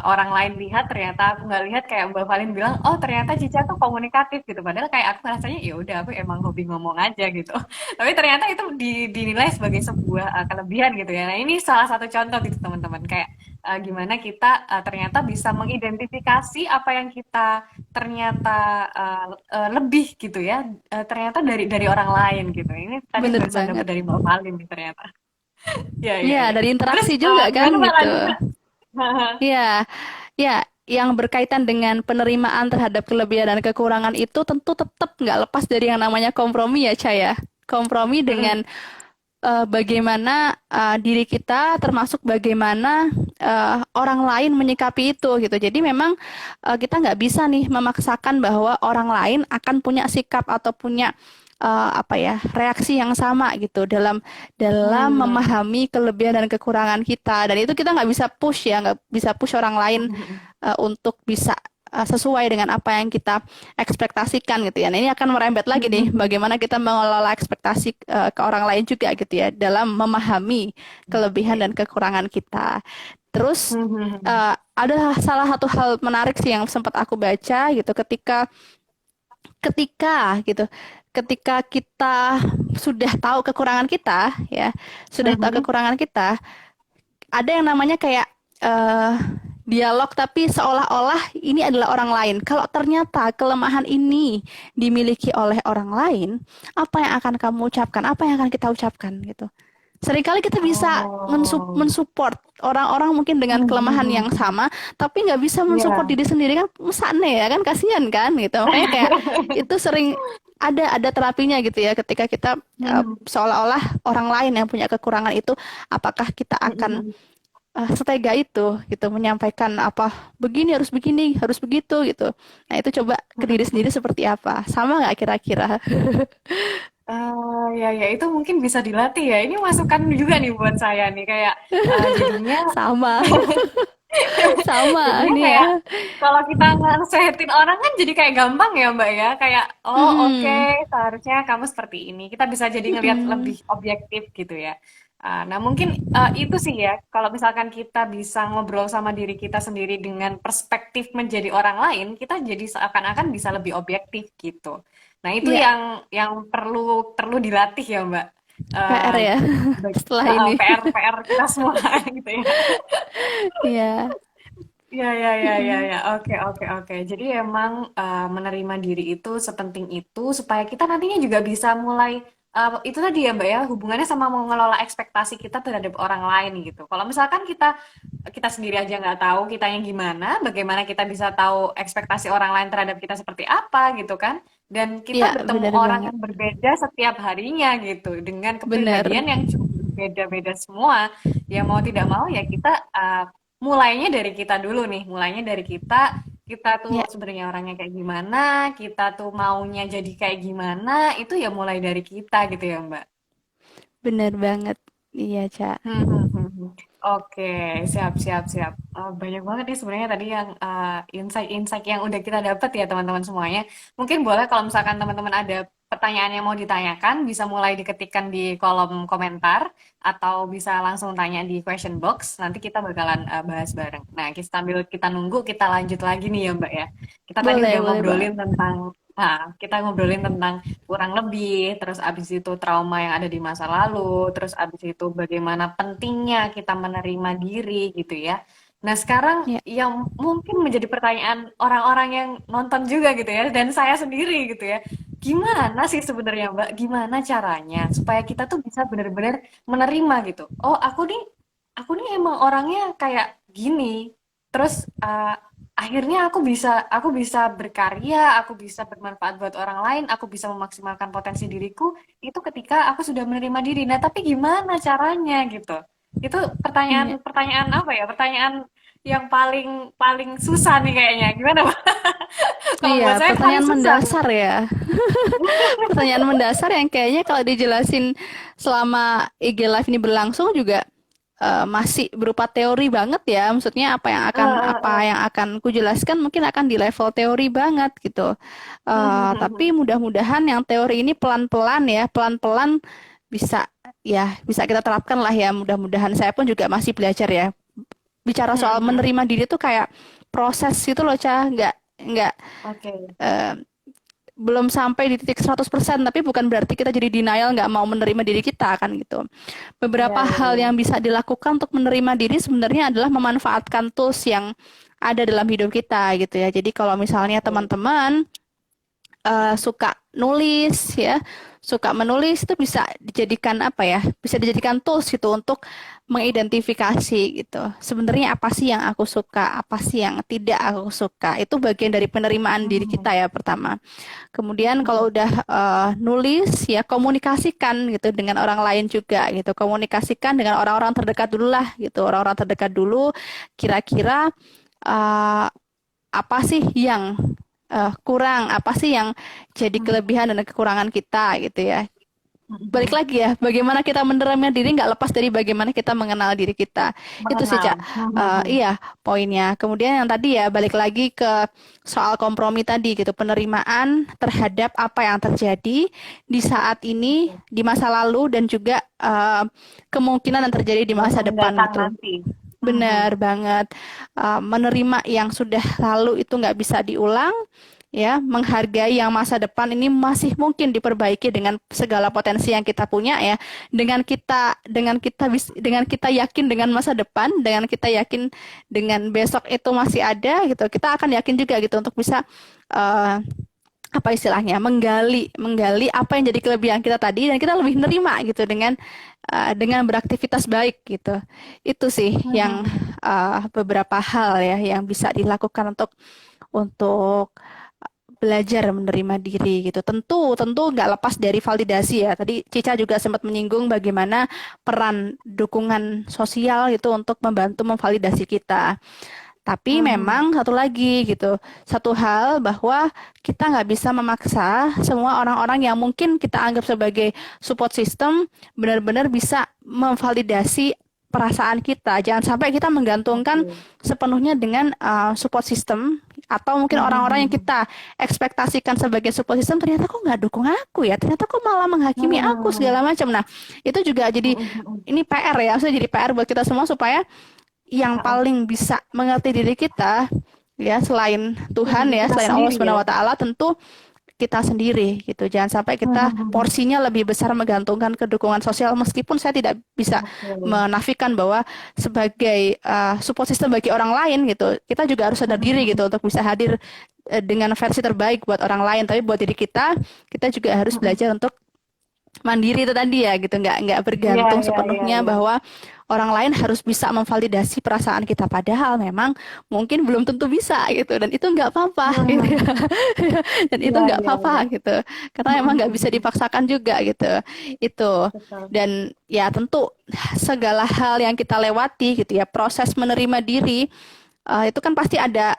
[SPEAKER 1] orang lain lihat ternyata aku nggak lihat kayak Mbak Valin bilang, oh ternyata Cica tuh komunikatif gitu. Padahal kayak aku rasanya ya udah aku emang hobi ngomong aja gitu. Tapi ternyata itu dinilai sebagai sebuah kelebihan gitu ya. Nah ini salah satu contoh gitu teman-teman kayak gimana kita ternyata bisa mengidentifikasi apa yang kita ternyata lebih gitu ya ternyata dari orang lain gitu ini tadi
[SPEAKER 2] Bener
[SPEAKER 1] barusan dapat
[SPEAKER 2] banget.
[SPEAKER 1] dari Mbak Valin nih ternyata ya ya
[SPEAKER 2] Iya,
[SPEAKER 1] ya
[SPEAKER 2] dari
[SPEAKER 1] terus
[SPEAKER 2] interaksi juga kan
[SPEAKER 1] gimana Mbak
[SPEAKER 2] gitu.
[SPEAKER 1] lanjut Mbak?
[SPEAKER 2] Iya, ya, yang berkaitan dengan penerimaan terhadap kelebihan dan kekurangan itu tentu tetap nggak lepas dari yang namanya kompromi ya, Caya. Kompromi dengan bagaimana diri kita, termasuk bagaimana orang lain menyikapi itu gitu. Jadi memang kita nggak bisa nih memaksakan bahwa orang lain akan punya sikap atau punya apa ya reaksi yang sama gitu dalam dalam memahami kelebihan dan kekurangan kita. Dan itu kita nggak bisa push ya, nggak bisa push orang lain untuk bisa sesuai dengan apa yang kita ekspektasikan gitu ya. Nah, ini akan merembet lagi nih bagaimana kita mengelola ekspektasi ke orang lain juga gitu ya dalam memahami kelebihan dan kekurangan kita. Terus ada salah satu hal menarik sih yang sempat aku baca gitu ketika ketika gitu ketika kita sudah tahu kekurangan kita ya sudah tahu kekurangan kita ada yang namanya kayak eh, dialog tapi seolah-olah ini adalah orang lain. Kalau ternyata kelemahan ini dimiliki oleh orang lain, apa yang akan kamu ucapkan? Apa yang akan kita ucapkan gitu? Seringkali kita bisa
[SPEAKER 1] Oh,
[SPEAKER 2] mensupport orang-orang mungkin dengan kelemahan yang sama, tapi nggak bisa mensupport
[SPEAKER 1] ya.
[SPEAKER 2] diri sendiri kan, mesakne ya kan, kasihan kan gitu. Makanya kayak itu sering ada terapinya gitu ya, ketika kita seolah-olah orang lain yang punya kekurangan itu, apakah kita akan setega itu gitu menyampaikan apa begini harus begitu gitu. Nah itu coba ke diri sendiri seperti apa, sama nggak kira-kira?
[SPEAKER 1] Ya, ya itu mungkin bisa dilatih ya. Ini masukan juga nih buat saya nih kayak jadinya
[SPEAKER 2] Sama. Sama
[SPEAKER 1] jadinya
[SPEAKER 2] nih ya.
[SPEAKER 1] kayak kalau kita nasehatin orang kan jadi kayak gampang ya Mbak ya. Kayak oh oke
[SPEAKER 2] Mm-mm.
[SPEAKER 1] seharusnya kamu seperti ini. Kita bisa jadi ngelihat lebih
[SPEAKER 2] Mm-mm.
[SPEAKER 1] objektif gitu ya. Nah, mungkin itu sih ya, kalau misalkan kita bisa ngobrol sama diri kita sendiri dengan perspektif menjadi orang lain, kita jadi seakan-akan bisa lebih objektif gitu. Nah, itu
[SPEAKER 2] Ya,
[SPEAKER 1] yang perlu perlu dilatih ya, Mbak.
[SPEAKER 2] PR
[SPEAKER 1] Eh,
[SPEAKER 2] ya setelah ini.
[SPEAKER 1] PR PR kita semua gitu ya.
[SPEAKER 2] Ya,
[SPEAKER 1] Ya, ya, ya, ya,
[SPEAKER 2] mm-mm.
[SPEAKER 1] ya. Oke, oke, oke. Jadi emang menerima diri itu sepenting itu supaya kita nantinya juga bisa mulai itu tadi ya Mbak ya, hubungannya sama mengelola ekspektasi kita terhadap orang lain gitu. Kalau misalkan kita kita sendiri aja nggak tahu kitanya gimana, bagaimana kita bisa tahu ekspektasi orang lain terhadap kita seperti apa gitu kan? Dan kita
[SPEAKER 2] Ya,
[SPEAKER 1] bertemu
[SPEAKER 2] benar
[SPEAKER 1] orang
[SPEAKER 2] banget.
[SPEAKER 1] yang berbeda setiap harinya gitu, dengan
[SPEAKER 2] Benar.
[SPEAKER 1] kepribadian yang juga berbeda-beda semua. Ya mau tidak mau ya kita mulainya dari kita dulu nih, mulainya dari kita, kita tuh
[SPEAKER 2] Ya,
[SPEAKER 1] sebenarnya orangnya kayak gimana, kita tuh maunya jadi kayak gimana, itu ya mulai dari kita gitu ya, Mbak.
[SPEAKER 2] benar banget. Iya, Cak.
[SPEAKER 1] Hmm. Oke, siap, siap, siap. Banyak banget nih sebenarnya tadi yang insight-insight yang udah kita dapat ya teman-teman semuanya. Mungkin boleh kalau misalkan teman-teman ada pertanyaan yang mau ditanyakan, bisa mulai diketikkan di kolom komentar atau bisa langsung tanya di question box. Nanti kita bakalan bahas bareng. Nah, sambil kita nunggu, kita lanjut lagi nih ya Mbak ya. Kita tadi
[SPEAKER 2] Boleh,
[SPEAKER 1] udah
[SPEAKER 2] boleh banget.
[SPEAKER 1] ngobrolin tentang, kita ngobrolin tentang kurang lebih, terus abis itu trauma yang ada di masa lalu, terus abis itu bagaimana pentingnya kita menerima diri gitu ya. Nah sekarang
[SPEAKER 2] Ya,
[SPEAKER 1] yang mungkin menjadi pertanyaan orang-orang yang nonton juga gitu ya, dan saya sendiri gitu ya, gimana sih sebenarnya Mbak, gimana caranya supaya kita tuh bisa benar-benar menerima gitu. Oh aku nih emang orangnya kayak gini, terus akhirnya aku bisa berkarya, aku bisa bermanfaat buat orang lain, aku bisa memaksimalkan potensi diriku itu ketika aku sudah menerima diri. Nah, tapi gimana caranya gitu? Itu
[SPEAKER 2] iya.
[SPEAKER 1] pertanyaan apa ya? Pertanyaan yang paling paling susah nih kayaknya. Gimana, Pak? Kalau
[SPEAKER 2] Iya,
[SPEAKER 1] buat saya paling
[SPEAKER 2] pertanyaan
[SPEAKER 1] susah nih.
[SPEAKER 2] mendasar ya. Pertanyaan mendasar yang kayaknya kalau dijelasin selama IG Live ini berlangsung juga masih berupa teori banget ya. Maksudnya
[SPEAKER 1] Eh, eh,
[SPEAKER 2] apa
[SPEAKER 1] eh.
[SPEAKER 2] yang akan kujelaskan mungkin akan di level teori banget gitu. Tapi mudah-mudahan yang teori ini pelan-pelan ya, pelan-pelan bisa bisa kita terapkan lah ya. Mudah-mudahan saya pun juga masih belajar ya. Bicara soal menerima diri tuh kayak proses gitu loh, Cah. Nggak
[SPEAKER 1] Oke.
[SPEAKER 2] eh, belum sampai di titik 100%, tapi bukan berarti kita jadi denial nggak mau menerima diri kita kan gitu.
[SPEAKER 1] Iya,
[SPEAKER 2] Beberapa
[SPEAKER 1] iya,
[SPEAKER 2] hal
[SPEAKER 1] iya.
[SPEAKER 2] yang bisa dilakukan untuk menerima diri sebenarnya adalah memanfaatkan tools yang ada dalam hidup kita gitu ya. Jadi kalau misalnya
[SPEAKER 1] Oke.
[SPEAKER 2] teman-teman suka nulis ya, suka menulis itu bisa dijadikan apa ya? Bisa dijadikan tools gitu untuk mengidentifikasi gitu. Sebenarnya apa sih yang aku suka, apa sih yang tidak aku suka. Itu bagian dari penerimaan diri kita ya pertama. Kemudian kalau udah nulis ya komunikasikan gitu dengan orang lain juga gitu. Komunikasikan dengan orang-orang terdekat dulu lah gitu. Orang-orang terdekat dulu kira-kira uh, apa sih yang kurang, apa sih yang jadi kelebihan dan kekurangan kita gitu ya. Balik lagi ya, bagaimana kita menerima diri nggak lepas dari bagaimana kita mengenal diri kita. Itu sih, Cak.
[SPEAKER 1] Mengenal.
[SPEAKER 2] Iya, poinnya. Kemudian yang tadi ya, balik lagi ke soal kompromi tadi gitu, penerimaan terhadap apa yang terjadi di saat ini,
[SPEAKER 1] Oke.
[SPEAKER 2] di masa lalu, dan juga kemungkinan yang terjadi di
[SPEAKER 1] Masa
[SPEAKER 2] masa depan
[SPEAKER 1] mendatang
[SPEAKER 2] gitu.
[SPEAKER 1] nanti.
[SPEAKER 2] Benar banget. Menerima yang sudah lalu itu nggak bisa diulang, ya, menghargai yang masa depan ini masih mungkin diperbaiki dengan segala potensi yang kita punya ya. Dengan kita yakin dengan masa depan, dengan kita yakin dengan besok itu masih ada gitu. Kita akan yakin juga gitu untuk bisa uh, apa istilahnya menggali menggali apa yang jadi kelebihan kita tadi dan kita lebih nerima gitu dengan beraktivitas baik gitu. Itu sih yang beberapa hal ya yang bisa dilakukan untuk belajar menerima diri gitu. Tentu tentu nggak lepas dari validasi ya. Tadi Cica juga sempat menyinggung bagaimana peran dukungan sosial itu untuk membantu memvalidasi kita. Tapi memang satu lagi gitu, satu hal bahwa kita nggak bisa memaksa semua orang-orang yang mungkin kita anggap sebagai support system benar-benar bisa memvalidasi perasaan kita. Jangan sampai kita menggantungkan
[SPEAKER 1] Oke.
[SPEAKER 2] sepenuhnya dengan support system atau mungkin orang-orang yang kita ekspektasikan sebagai support system ternyata kok nggak dukung aku ya, ternyata kok malah menghakimi aku segala macam. Nah, itu juga jadi ini PR ya, maksudnya jadi PR buat kita semua supaya yang paling bisa mengerti diri kita ya selain Tuhan
[SPEAKER 1] Diri
[SPEAKER 2] ya,
[SPEAKER 1] kita
[SPEAKER 2] selain Allah
[SPEAKER 1] sendiri ya.
[SPEAKER 2] Subhanahu wa taala tentu kita sendiri gitu. Jangan sampai kita porsinya lebih besar menggantungkan kedukungan sosial meskipun saya tidak bisa
[SPEAKER 1] Oke.
[SPEAKER 2] menafikan bahwa sebagai support system bagi orang lain gitu. Kita juga harus sadar diri gitu untuk bisa hadir dengan versi terbaik buat orang lain, tapi buat diri kita juga harus belajar untuk mandiri itu tadi ya gitu, nggak
[SPEAKER 1] Iya,
[SPEAKER 2] bergantung
[SPEAKER 1] iya, iya,
[SPEAKER 2] sepenuhnya
[SPEAKER 1] iya.
[SPEAKER 2] bahwa orang lain harus bisa memvalidasi perasaan kita padahal memang mungkin belum tentu bisa gitu dan itu nggak apa-apa gitu ya. Dan itu
[SPEAKER 1] Iya,
[SPEAKER 2] nggak
[SPEAKER 1] iya, iya.
[SPEAKER 2] apa-apa gitu karena emang nggak bisa dipaksakan juga gitu itu.
[SPEAKER 1] Betul.
[SPEAKER 2] Dan ya tentu segala hal yang kita lewati gitu ya, proses menerima diri itu kan pasti ada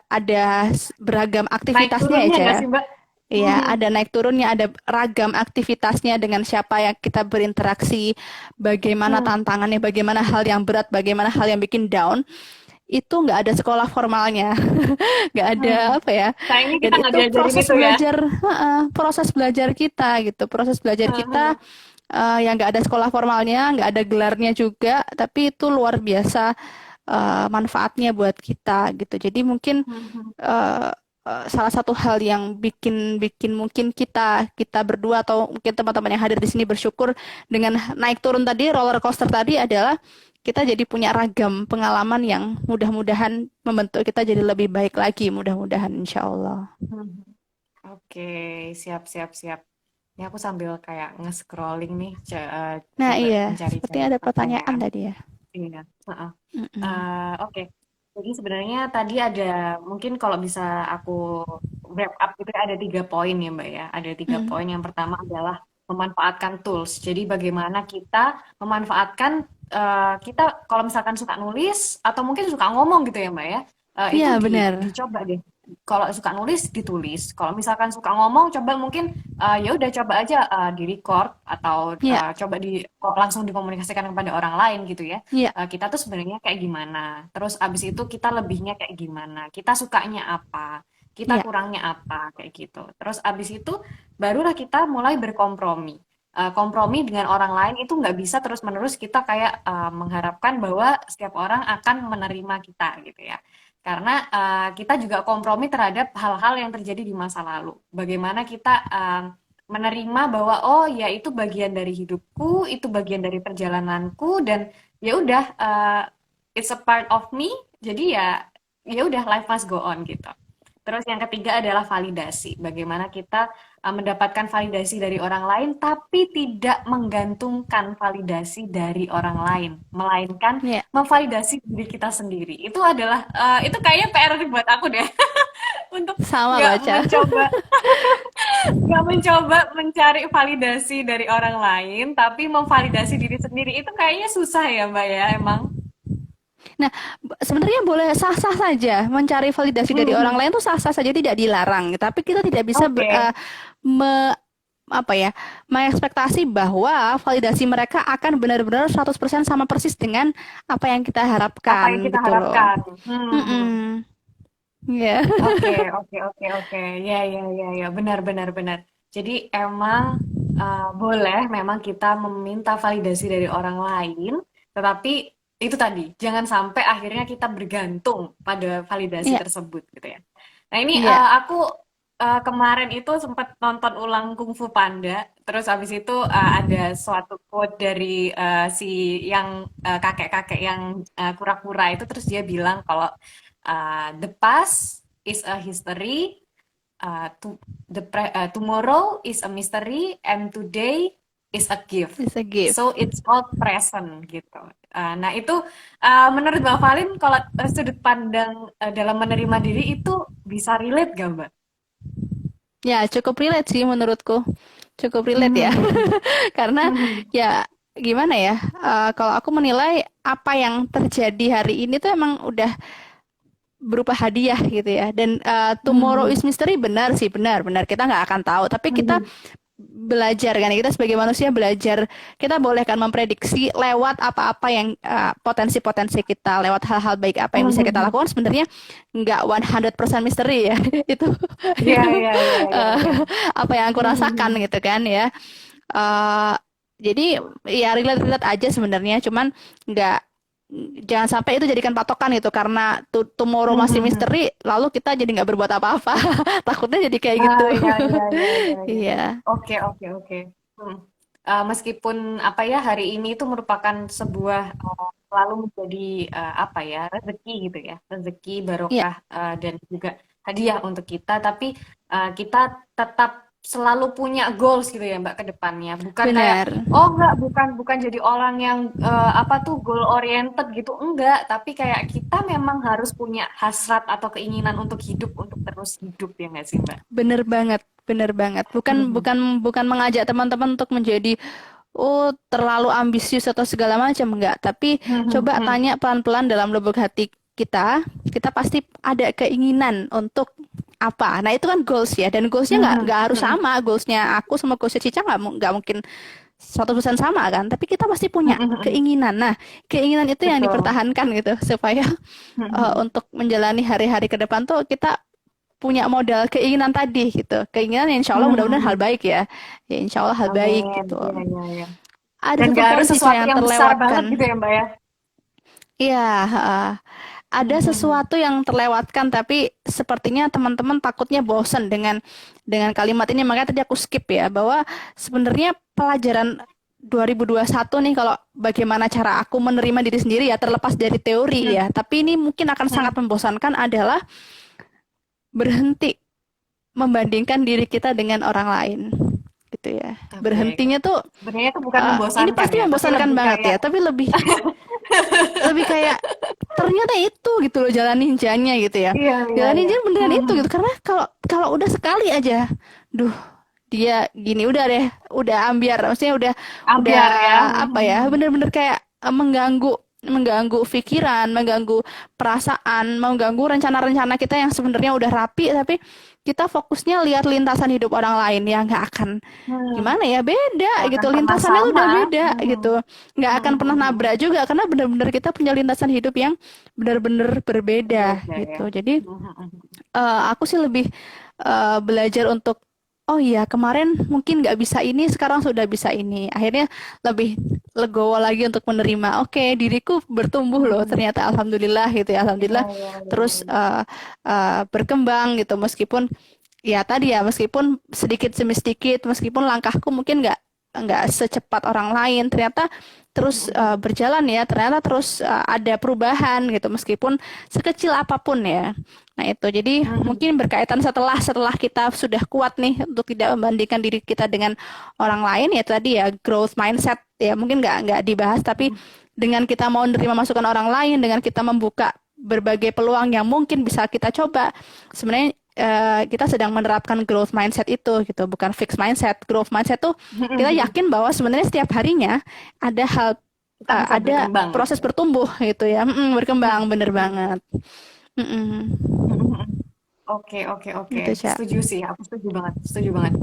[SPEAKER 2] beragam
[SPEAKER 1] Naik
[SPEAKER 2] aktivitasnya ya
[SPEAKER 1] turunnya
[SPEAKER 2] Caya.
[SPEAKER 1] nggak sih, Mbak?
[SPEAKER 2] Iya, ada naik turunnya, ada ragam aktivitasnya dengan siapa yang kita berinteraksi, bagaimana
[SPEAKER 1] Hmm.
[SPEAKER 2] tantangannya, bagaimana hal yang berat, bagaimana hal yang bikin down. Itu nggak ada sekolah formalnya, nggak ada
[SPEAKER 1] Hmm.
[SPEAKER 2] apa ya.
[SPEAKER 1] Sayangnya kita
[SPEAKER 2] Dan
[SPEAKER 1] nggak
[SPEAKER 2] itu
[SPEAKER 1] diajarin itu ya.
[SPEAKER 2] proses belajar kita gitu, proses belajar kita yang nggak ada sekolah formalnya, nggak ada gelarnya juga, tapi itu luar biasa manfaatnya buat kita gitu. Jadi mungkin eh, salah satu hal yang bikin bikin mungkin kita berdua atau mungkin teman-teman yang hadir di sini bersyukur dengan naik turun tadi roller coaster tadi adalah kita jadi punya ragam pengalaman yang mudah-mudahan membentuk kita jadi lebih baik lagi mudah-mudahan insya Allah.
[SPEAKER 1] Oke, siap, siap, siap. Ini aku sambil kayak nge-scrolling nih,
[SPEAKER 2] Nah
[SPEAKER 1] coba
[SPEAKER 2] iya,
[SPEAKER 1] mencari-cari
[SPEAKER 2] sepertinya ada pertanyaan
[SPEAKER 1] pertanyaan.
[SPEAKER 2] tadi ya.
[SPEAKER 1] Iya. Heeh.
[SPEAKER 2] Mm-mm.
[SPEAKER 1] Oke. Jadi sebenarnya tadi ada, mungkin kalau bisa aku wrap up itu ada 3 poin ya Mbak ya. Ada tiga
[SPEAKER 2] Mm.
[SPEAKER 1] poin. Yang pertama adalah memanfaatkan tools. Jadi bagaimana kita memanfaatkan kita kalau misalkan suka nulis atau mungkin suka ngomong gitu ya Mbak ya. Itu
[SPEAKER 2] Iya benar.
[SPEAKER 1] dicoba deh. Kalau suka nulis ditulis. Kalau misalkan suka ngomong coba mungkin ya udah coba aja di record atau
[SPEAKER 2] Iya,
[SPEAKER 1] coba langsung dikomunikasikan kepada orang lain gitu ya.
[SPEAKER 2] iya,
[SPEAKER 1] Kita tuh sebenarnya kayak gimana. Terus abis itu kita lebihnya kayak gimana. Kita sukanya apa. Kita
[SPEAKER 2] iya,
[SPEAKER 1] kurangnya apa kayak gitu. Terus abis itu barulah kita mulai berkompromi. Kompromi dengan orang lain itu nggak bisa terus-menerus kita kayak mengharapkan bahwa setiap orang akan menerima kita gitu ya. Karena kita juga kompromi terhadap hal-hal yang terjadi di masa lalu. Bagaimana kita menerima bahwa oh ya itu bagian dari hidupku, itu bagian dari perjalananku dan ya udah it's a part of me. Jadi ya udah life must go on gitu. Terus yang ketiga adalah validasi. Bagaimana kita mendapatkan validasi dari orang lain tapi tidak menggantungkan validasi dari orang lain, melainkan
[SPEAKER 2] iya.
[SPEAKER 1] memvalidasi diri kita sendiri. Itu adalah itu kayaknya PR buat aku deh untuk
[SPEAKER 2] Sama
[SPEAKER 1] nggak
[SPEAKER 2] baca.
[SPEAKER 1] mencoba nggak mencoba mencari validasi dari orang lain, tapi memvalidasi diri sendiri itu kayaknya susah ya Mbak ya emang.
[SPEAKER 2] Nah, sebenarnya boleh sah-sah saja mencari validasi dari orang
[SPEAKER 1] Mhm.
[SPEAKER 2] lain tuh sah-sah saja tidak dilarang, tapi kita tidak bisa
[SPEAKER 1] Oke,
[SPEAKER 2] me, apa ya, mengekspektasi bahwa validasi mereka akan benar-benar 100% sama persis dengan apa yang kita
[SPEAKER 1] apa yang
[SPEAKER 2] harapkan
[SPEAKER 1] kita
[SPEAKER 2] gitu loh.
[SPEAKER 1] harapkan? Hmm.
[SPEAKER 2] Mm-mm. Ya.
[SPEAKER 1] Oke, oke, oke, oke. Ya, ya, ya, ya. Benar, benar, benar. Jadi emang boleh memang kita meminta validasi dari orang lain, tetapi itu tadi, jangan sampai akhirnya kita bergantung pada validasi
[SPEAKER 2] Iya,
[SPEAKER 1] tersebut gitu ya. Nah ini
[SPEAKER 2] iya.
[SPEAKER 1] aku kemarin itu sempat nonton ulang Kung Fu Panda, terus habis itu ada suatu quote dari si yang kakek-kakek yang kura-kura itu, terus dia bilang kalau the past is a history, tomorrow is a mystery, and today is a gift.
[SPEAKER 2] It's a gift.
[SPEAKER 1] So it's called present gitu. Nah itu menurut Mbak Valin kalau sudut pandang dalam menerima diri itu bisa relate gak Mbak?
[SPEAKER 2] Ya, cukup relate sih menurutku. Cukup relate ya.
[SPEAKER 1] Mhm.
[SPEAKER 2] Karena
[SPEAKER 1] Mhm.
[SPEAKER 2] ya gimana ya? Kalau aku menilai apa yang terjadi hari ini tuh emang udah berupa hadiah gitu ya. Dan tomorrow is
[SPEAKER 1] Mhm.
[SPEAKER 2] mystery benar sih, benar, benar. Kita nggak akan tahu. Tapi kita
[SPEAKER 1] Mhm.
[SPEAKER 2] belajar kan, kita sebagai manusia belajar, kita boleh kan memprediksi lewat apa-apa yang potensi-potensi kita, lewat hal-hal baik apa yang bisa kita
[SPEAKER 1] Mhm.
[SPEAKER 2] lakukan, sebenarnya nggak 100% misteri ya. itu
[SPEAKER 1] Iya,
[SPEAKER 2] itu
[SPEAKER 1] iya, iya, iya,
[SPEAKER 2] eh,
[SPEAKER 1] iya.
[SPEAKER 2] apa yang aku rasakan
[SPEAKER 1] Mhm.
[SPEAKER 2] gitu kan ya. Eh, jadi ya relate-relate aja sebenarnya, cuman nggak, jangan sampai itu jadikan patokan gitu, karena tomorrow masih
[SPEAKER 1] Mhm.
[SPEAKER 2] misteri lalu kita jadi nggak berbuat apa-apa. Takutnya jadi kayak
[SPEAKER 1] Ah,
[SPEAKER 2] gitu.
[SPEAKER 1] iya, iya, iya, iya, iya.
[SPEAKER 2] Iya,
[SPEAKER 1] Oke, oke, oke. Hmm. Meskipun apa ya hari ini itu merupakan sebuah selalu menjadi apa ya rezeki gitu ya, rezeki
[SPEAKER 2] iya,
[SPEAKER 1] barokah dan juga hadiah untuk kita, tapi kita tetap selalu punya goals gitu ya Mbak ke depannya, bukan kayak
[SPEAKER 2] benar.
[SPEAKER 1] oh enggak, bukan bukan jadi orang yang apa tuh goal oriented gitu, enggak, tapi kayak kita memang harus punya hasrat atau keinginan untuk hidup, untuk terus hidup ya nggak sih Mbak?
[SPEAKER 2] Bener banget, bener banget. Bukan
[SPEAKER 1] Mhm.
[SPEAKER 2] bukan bukan mengajak teman-teman untuk menjadi terlalu ambisius atau segala macam, enggak. Tapi
[SPEAKER 1] Mhm,
[SPEAKER 2] coba
[SPEAKER 1] mhm,
[SPEAKER 2] tanya pelan-pelan dalam lubuk hati kita, kita pasti ada keinginan untuk apa. Nah, itu kan goals ya. Dan goalsnya
[SPEAKER 1] mhm,
[SPEAKER 2] nggak harus
[SPEAKER 1] mhm,
[SPEAKER 2] sama. Goalsnya aku sama goalsnya Cica nggak mungkin 100% sama kan. Tapi kita pasti punya
[SPEAKER 1] mhm, mhm.
[SPEAKER 2] keinginan. Nah, keinginan itu yang
[SPEAKER 1] Betul.
[SPEAKER 2] dipertahankan gitu supaya
[SPEAKER 1] Mhm,
[SPEAKER 2] untuk menjalani hari-hari ke depan tuh kita punya modal keinginan tadi gitu. Keinginan yang insya Allah
[SPEAKER 1] mhm,
[SPEAKER 2] mudah-mudahan hal
[SPEAKER 1] mhm.
[SPEAKER 2] baik ya. Ya insya Allah hal baik
[SPEAKER 1] Amin.
[SPEAKER 2] gitu.
[SPEAKER 1] Iya, iya, iya.
[SPEAKER 2] Ada
[SPEAKER 1] Dan
[SPEAKER 2] satu
[SPEAKER 1] gak
[SPEAKER 2] poin
[SPEAKER 1] harus
[SPEAKER 2] Cica
[SPEAKER 1] sesuatu
[SPEAKER 2] yang
[SPEAKER 1] yang besar banget
[SPEAKER 2] terlewatkan.
[SPEAKER 1] gitu ya, Mbak ya.
[SPEAKER 2] Iya, ada
[SPEAKER 1] Mhm,
[SPEAKER 2] sesuatu yang terlewatkan tapi sepertinya teman-teman takutnya bosan dengan kalimat ini, makanya tadi aku skip ya, bahwa sebenarnya pelajaran 2021 nih, kalau bagaimana cara aku menerima diri sendiri ya, terlepas dari teori
[SPEAKER 1] mhm,
[SPEAKER 2] ya, tapi ini mungkin akan sangat
[SPEAKER 1] mhm.
[SPEAKER 2] membosankan, adalah berhenti membandingkan diri kita dengan orang lain gitu ya.
[SPEAKER 1] Oke.
[SPEAKER 2] Berhentinya tuh
[SPEAKER 1] Sebenarnya itu bukan
[SPEAKER 2] ini
[SPEAKER 1] membosankan
[SPEAKER 2] pasti
[SPEAKER 1] ya, tapi
[SPEAKER 2] membosankan
[SPEAKER 1] lebih
[SPEAKER 2] banget
[SPEAKER 1] kayak
[SPEAKER 2] ya, tapi lebih lebih kayak ternyata itu gitu loh jalan ninjanya gitu ya.
[SPEAKER 1] iya, iya,
[SPEAKER 2] Jalan
[SPEAKER 1] iya.
[SPEAKER 2] ninja beneran itu
[SPEAKER 1] Mhm.
[SPEAKER 2] gitu, karena kalau kalau udah sekali aja, duh, dia gini udah deh, udah ambiar, maksudnya udah
[SPEAKER 1] Ambiar ya.
[SPEAKER 2] apa ya,
[SPEAKER 1] Mhm.
[SPEAKER 2] bener-bener kayak mengganggu mengganggu pikiran, mengganggu perasaan, mengganggu rencana-rencana kita yang sebenarnya udah rapi, tapi kita fokusnya lihat lintasan hidup orang lain yang nggak akan,
[SPEAKER 1] Hmm.
[SPEAKER 2] gimana ya, beda
[SPEAKER 1] Gak akan
[SPEAKER 2] gitu,
[SPEAKER 1] pernah
[SPEAKER 2] lintasannya tuh
[SPEAKER 1] sama.
[SPEAKER 2] udah beda
[SPEAKER 1] Mhm.
[SPEAKER 2] gitu, nggak akan
[SPEAKER 1] Mhm,
[SPEAKER 2] pernah
[SPEAKER 1] mhm.
[SPEAKER 2] nabrak juga karena benar-benar kita punya lintasan hidup yang benar-benar berbeda
[SPEAKER 1] Berbeda ya.
[SPEAKER 2] gitu. Jadi
[SPEAKER 1] Mhm, mhm.
[SPEAKER 2] aku sih lebih belajar untuk, oh iya kemarin mungkin nggak bisa ini, sekarang sudah bisa ini. Akhirnya lebih legowo lagi untuk menerima. Oke, diriku bertumbuh loh.
[SPEAKER 1] Mhm.
[SPEAKER 2] Ternyata alhamdulillah gitu ya.
[SPEAKER 1] Iya,
[SPEAKER 2] Alhamdulillah
[SPEAKER 1] iya, iya,
[SPEAKER 2] terus
[SPEAKER 1] iya.
[SPEAKER 2] berkembang gitu. Meskipun ya tadi ya, meskipun sedikit demi sedikit, meskipun langkahku mungkin nggak secepat orang lain, ternyata terus
[SPEAKER 1] Mhm,
[SPEAKER 2] berjalan ya, ternyata terus ada perubahan gitu, meskipun sekecil apapun ya. Nah itu jadi
[SPEAKER 1] mhm.
[SPEAKER 2] mungkin berkaitan setelah setelah kita sudah kuat nih untuk tidak membandingkan diri kita dengan orang lain, ya tadi ya, growth mindset ya, mungkin nggak dibahas, tapi
[SPEAKER 1] Mhm.
[SPEAKER 2] dengan kita mau menerima masukan orang lain, dengan kita membuka berbagai peluang yang mungkin bisa kita coba, sebenarnya kita sedang menerapkan growth mindset itu gitu, bukan fixed mindset. Growth mindset tuh kita
[SPEAKER 1] Mhm.
[SPEAKER 2] yakin bahwa sebenarnya setiap harinya ada hal,
[SPEAKER 1] Kita bisa
[SPEAKER 2] ada
[SPEAKER 1] berkembang gitu
[SPEAKER 2] proses
[SPEAKER 1] ya.
[SPEAKER 2] bertumbuh gitu ya. Berkembang,
[SPEAKER 1] Mhm,
[SPEAKER 2] bener
[SPEAKER 1] mhm.
[SPEAKER 2] banget. Mm-mm.
[SPEAKER 1] Mhm, mhm. Oke, oke, oke.
[SPEAKER 2] Gitu, Cak.
[SPEAKER 1] Setuju sih, aku setuju banget, setuju banget.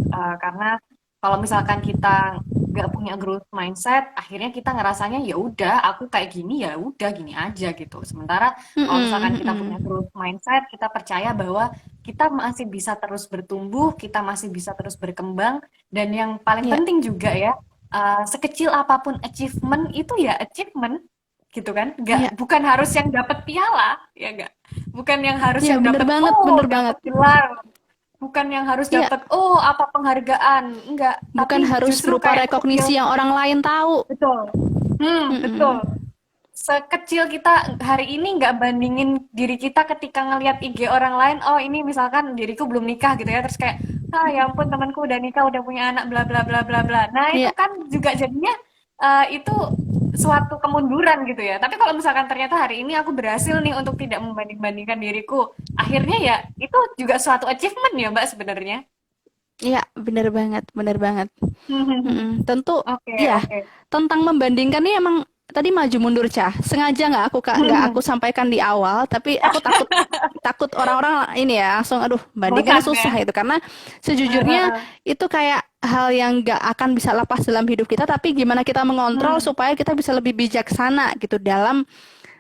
[SPEAKER 1] Karena kalau misalkan kita nggak punya growth mindset, akhirnya kita ngerasanya ya udah, aku kayak gini ya udah gini aja gitu. Sementara kalau misalkan
[SPEAKER 2] Mm-mm,
[SPEAKER 1] kita punya
[SPEAKER 2] mm-mm.
[SPEAKER 1] growth mindset, kita percaya bahwa kita masih bisa terus bertumbuh, kita masih bisa terus berkembang, dan yang paling
[SPEAKER 2] Ya,
[SPEAKER 1] penting juga ya, sekecil apapun achievement itu ya achievement, gitu kan? Nggak,
[SPEAKER 2] ya,
[SPEAKER 1] bukan harus yang dapat piala, ya nggak? Bukan yang harus
[SPEAKER 2] ya,
[SPEAKER 1] yang
[SPEAKER 2] bener
[SPEAKER 1] dapat,
[SPEAKER 2] banget,
[SPEAKER 1] oh,
[SPEAKER 2] bener banget.
[SPEAKER 1] dapat gelar. Bukan yang harus
[SPEAKER 2] Ya,
[SPEAKER 1] dapat, oh, apa penghargaan. Enggak.
[SPEAKER 2] bukan
[SPEAKER 1] Tapi
[SPEAKER 2] harus
[SPEAKER 1] justru
[SPEAKER 2] berupa
[SPEAKER 1] kayak sekecil,
[SPEAKER 2] rekognisi yang orang lain tahu.
[SPEAKER 1] betul. Betul.
[SPEAKER 2] Mm-mm.
[SPEAKER 1] Sekecil kita hari ini nggak bandingin diri kita ketika ngelihat IG orang lain, oh ini misalkan diriku belum nikah gitu ya, terus kayak, ah ya ampun temanku udah nikah, udah punya anak, bla bla bla bla bla. Nah itu
[SPEAKER 2] Ya,
[SPEAKER 1] kan juga jadinya itu suatu kemunduran gitu ya. Tapi kalau misalkan ternyata hari ini aku berhasil nih untuk tidak membanding-bandingkan diriku, akhirnya ya itu juga suatu achievement ya Mbak sebenarnya.
[SPEAKER 2] ya, bener banget, bener banget. Mm-mm. Tentu
[SPEAKER 1] Oke,
[SPEAKER 2] ya,
[SPEAKER 1] oke.
[SPEAKER 2] tentang membandingkan ini emang tadi maju mundur Cah. Sengaja nggak aku sampaikan di awal, tapi aku takut takut orang-orang ini ya langsung aduh bandingkan
[SPEAKER 1] Bosan
[SPEAKER 2] susah
[SPEAKER 1] ya.
[SPEAKER 2] itu karena sejujurnya itu kayak hal yang nggak akan bisa lepas dalam hidup kita, tapi gimana kita mengontrol
[SPEAKER 1] Hmm,
[SPEAKER 2] supaya kita bisa lebih bijaksana gitu dalam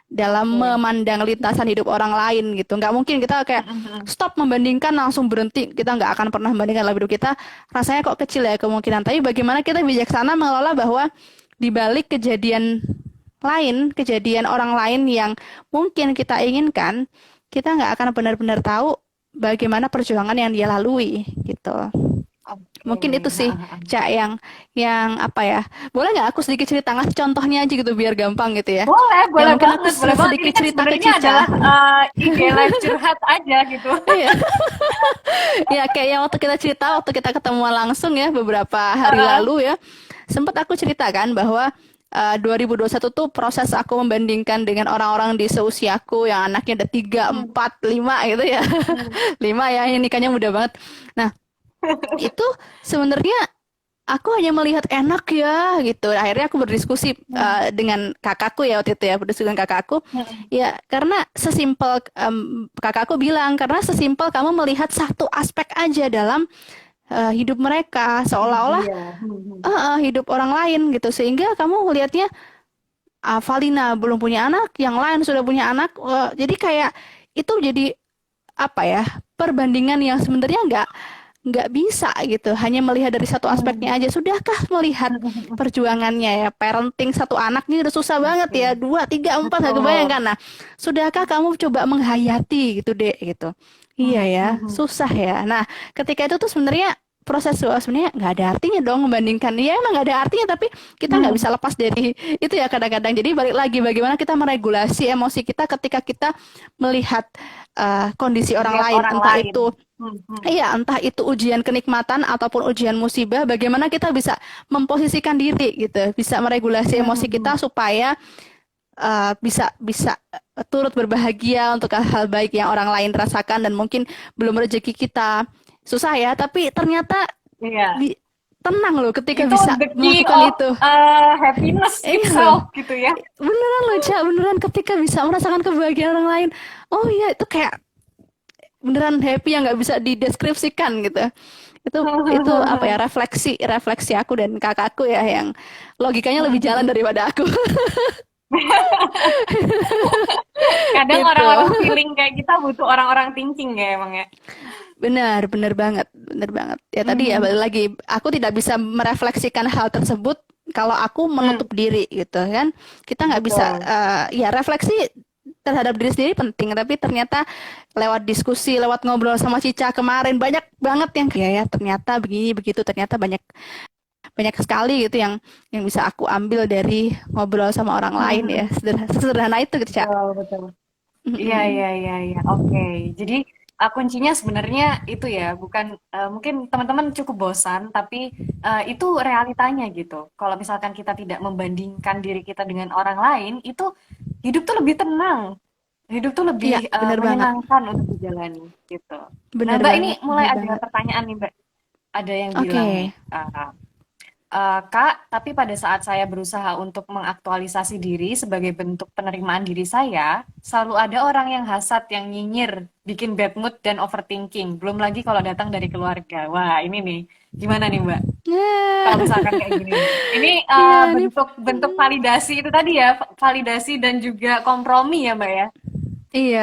[SPEAKER 2] dalam
[SPEAKER 1] oke.
[SPEAKER 2] memandang lintasan hidup orang lain gitu. Nggak mungkin kita kayak stop membandingkan langsung berhenti. Kita nggak akan pernah membandingkan dalam hidup kita. Rasanya kok kecil ya kemungkinan. Tapi bagaimana kita bijaksana mengelola bahwa di balik kejadian lain, kejadian orang lain yang mungkin kita inginkan, kita nggak akan benar-benar tahu bagaimana perjuangan yang dia lalui gitu.
[SPEAKER 1] Oke.
[SPEAKER 2] Mungkin itu sih, Cak, yang apa ya? Boleh nggak aku sedikit cerita ngasih contohnya aja gitu biar gampang gitu ya?
[SPEAKER 1] Boleh,
[SPEAKER 2] Yang
[SPEAKER 1] boleh
[SPEAKER 2] mungkin aku
[SPEAKER 1] banget, boleh banget. Ini
[SPEAKER 2] sedikit
[SPEAKER 1] kan
[SPEAKER 2] cerita ke
[SPEAKER 1] sebenarnya
[SPEAKER 2] Cica.
[SPEAKER 1] adalah IG live curhat aja gitu.
[SPEAKER 2] Iya, ya kayak yang waktu kita ketemu langsung ya beberapa hari lalu ya, sempat aku ceritakan bahwa 2021 tuh proses aku membandingkan dengan orang-orang di seusiaku yang anaknya udah 3,
[SPEAKER 1] Hmm,
[SPEAKER 2] 4, 5 gitu ya.
[SPEAKER 1] hmm,
[SPEAKER 2] 5 ya, yang nikahnya muda banget. Nah, itu sebenarnya aku hanya melihat enak ya gitu. Akhirnya aku berdiskusi
[SPEAKER 1] hmm,
[SPEAKER 2] dengan kakakku ya waktu itu ya, berdiskusi dengan kakakku.
[SPEAKER 1] hmm.
[SPEAKER 2] Ya, karena sesimpel kakakku bilang karena sesimpel kamu melihat satu aspek aja dalam hidup mereka
[SPEAKER 1] Hidup
[SPEAKER 2] seolah-olah
[SPEAKER 1] dia. Hmm.
[SPEAKER 2] hidup orang lain gitu sehingga kamu melihatnya Valina belum punya anak, yang lain sudah punya anak. Jadi kayak itu jadi apa ya perbandingan yang sebenarnya nggak bisa gitu hanya melihat dari satu
[SPEAKER 1] Hmm.
[SPEAKER 2] aspeknya aja. Sudahkah melihat perjuangannya ya parenting satu anak ini udah susah banget ya,
[SPEAKER 1] Oke,
[SPEAKER 2] dua tiga empat nggak kebayangkan.
[SPEAKER 1] betul.
[SPEAKER 2] Nah, sudahkah kamu coba menghayati gitu dek gitu. Iya
[SPEAKER 1] Hmm,
[SPEAKER 2] ya,
[SPEAKER 1] hmm, hmm.
[SPEAKER 2] susah ya. Nah, ketika itu tuh sebenarnya proses sebenarnya nggak ada artinya dong membandingkan. Ya emang nggak ada artinya, tapi kita nggak
[SPEAKER 1] Hmm.
[SPEAKER 2] bisa lepas dari itu ya kadang-kadang. Jadi balik lagi bagaimana kita meregulasi emosi kita ketika kita melihat kondisi orang
[SPEAKER 1] Lihat
[SPEAKER 2] lain,
[SPEAKER 1] orang
[SPEAKER 2] entah
[SPEAKER 1] lain.
[SPEAKER 2] itu
[SPEAKER 1] Hmm, hmm,
[SPEAKER 2] iya, entah itu ujian kenikmatan ataupun ujian musibah, bagaimana kita bisa memposisikan diri gitu, bisa meregulasi
[SPEAKER 1] hmm,
[SPEAKER 2] emosi
[SPEAKER 1] hmm,
[SPEAKER 2] kita supaya bisa bisa turut berbahagia untuk hal-hal baik yang orang lain rasakan dan mungkin belum rezeki kita. Susah ya, tapi ternyata
[SPEAKER 1] iya.
[SPEAKER 2] bi- tenang loh ketika
[SPEAKER 1] Itu
[SPEAKER 2] bisa
[SPEAKER 1] the key
[SPEAKER 2] melakukan
[SPEAKER 1] of
[SPEAKER 2] itu.
[SPEAKER 1] happiness
[SPEAKER 2] Iya loh,
[SPEAKER 1] itself gitu ya.
[SPEAKER 2] beneran loh, Cak, beneran ketika bisa merasakan kebahagiaan orang lain. Oh iya, itu kayak beneran happy yang nggak bisa dideskripsikan gitu. Itu apa ya refleksi refleksi aku dan kakakku ya yang logikanya lebih jalan daripada aku.
[SPEAKER 1] Kadang
[SPEAKER 2] Itu
[SPEAKER 1] orang-orang feeling kayak kita butuh orang-orang thinking ya emang ya.
[SPEAKER 2] benar benar banget benar banget ya tadi ya balik
[SPEAKER 1] Mhm.
[SPEAKER 2] lagi aku tidak bisa merefleksikan hal tersebut kalau aku
[SPEAKER 1] Hmm,
[SPEAKER 2] menutup diri gitu kan kita nggak bisa
[SPEAKER 1] betul.
[SPEAKER 2] ya refleksi terhadap diri sendiri penting tapi ternyata lewat diskusi lewat ngobrol sama Cica kemarin banyak banget yang kayak ya ternyata begini begitu ternyata banyak banyak sekali gitu yang bisa aku ambil dari ngobrol sama orang lain ya
[SPEAKER 1] Mhm.
[SPEAKER 2] sederhana, sederhana itu gitu Cak.
[SPEAKER 1] Betul, betul. Iya,
[SPEAKER 2] Mm-mm.
[SPEAKER 1] iya, iya, iya. Oke. Jadi kuncinya sebenarnya itu ya, bukan mungkin teman-teman cukup bosan, tapi itu realitanya gitu. Kalau misalkan kita tidak membandingkan diri kita dengan orang lain, itu hidup tuh lebih tenang, hidup tuh lebih
[SPEAKER 2] Iya bener banget
[SPEAKER 1] menyenangkan untuk dijalani gitu. Nah,
[SPEAKER 2] bener
[SPEAKER 1] Mbak ini
[SPEAKER 2] banget
[SPEAKER 1] mulai
[SPEAKER 2] bener
[SPEAKER 1] ada
[SPEAKER 2] banget
[SPEAKER 1] pertanyaan nih, Mbak. Ada yang bilang nih,
[SPEAKER 2] oke.
[SPEAKER 1] Kak, tapi pada saat saya berusaha untuk mengaktualisasi diri sebagai bentuk penerimaan diri saya, selalu ada orang yang hasad, yang nyinyir, bikin bad mood dan overthinking. Belum lagi kalau datang dari keluarga. Wah, ini nih, gimana nih Mbak? Kalau
[SPEAKER 2] Ya,
[SPEAKER 1] misalkan kayak gini nih. Ini
[SPEAKER 2] iya nih.
[SPEAKER 1] bentuk bentuk validasi itu tadi ya, validasi dan juga kompromi ya Mbak ya.
[SPEAKER 2] Iya,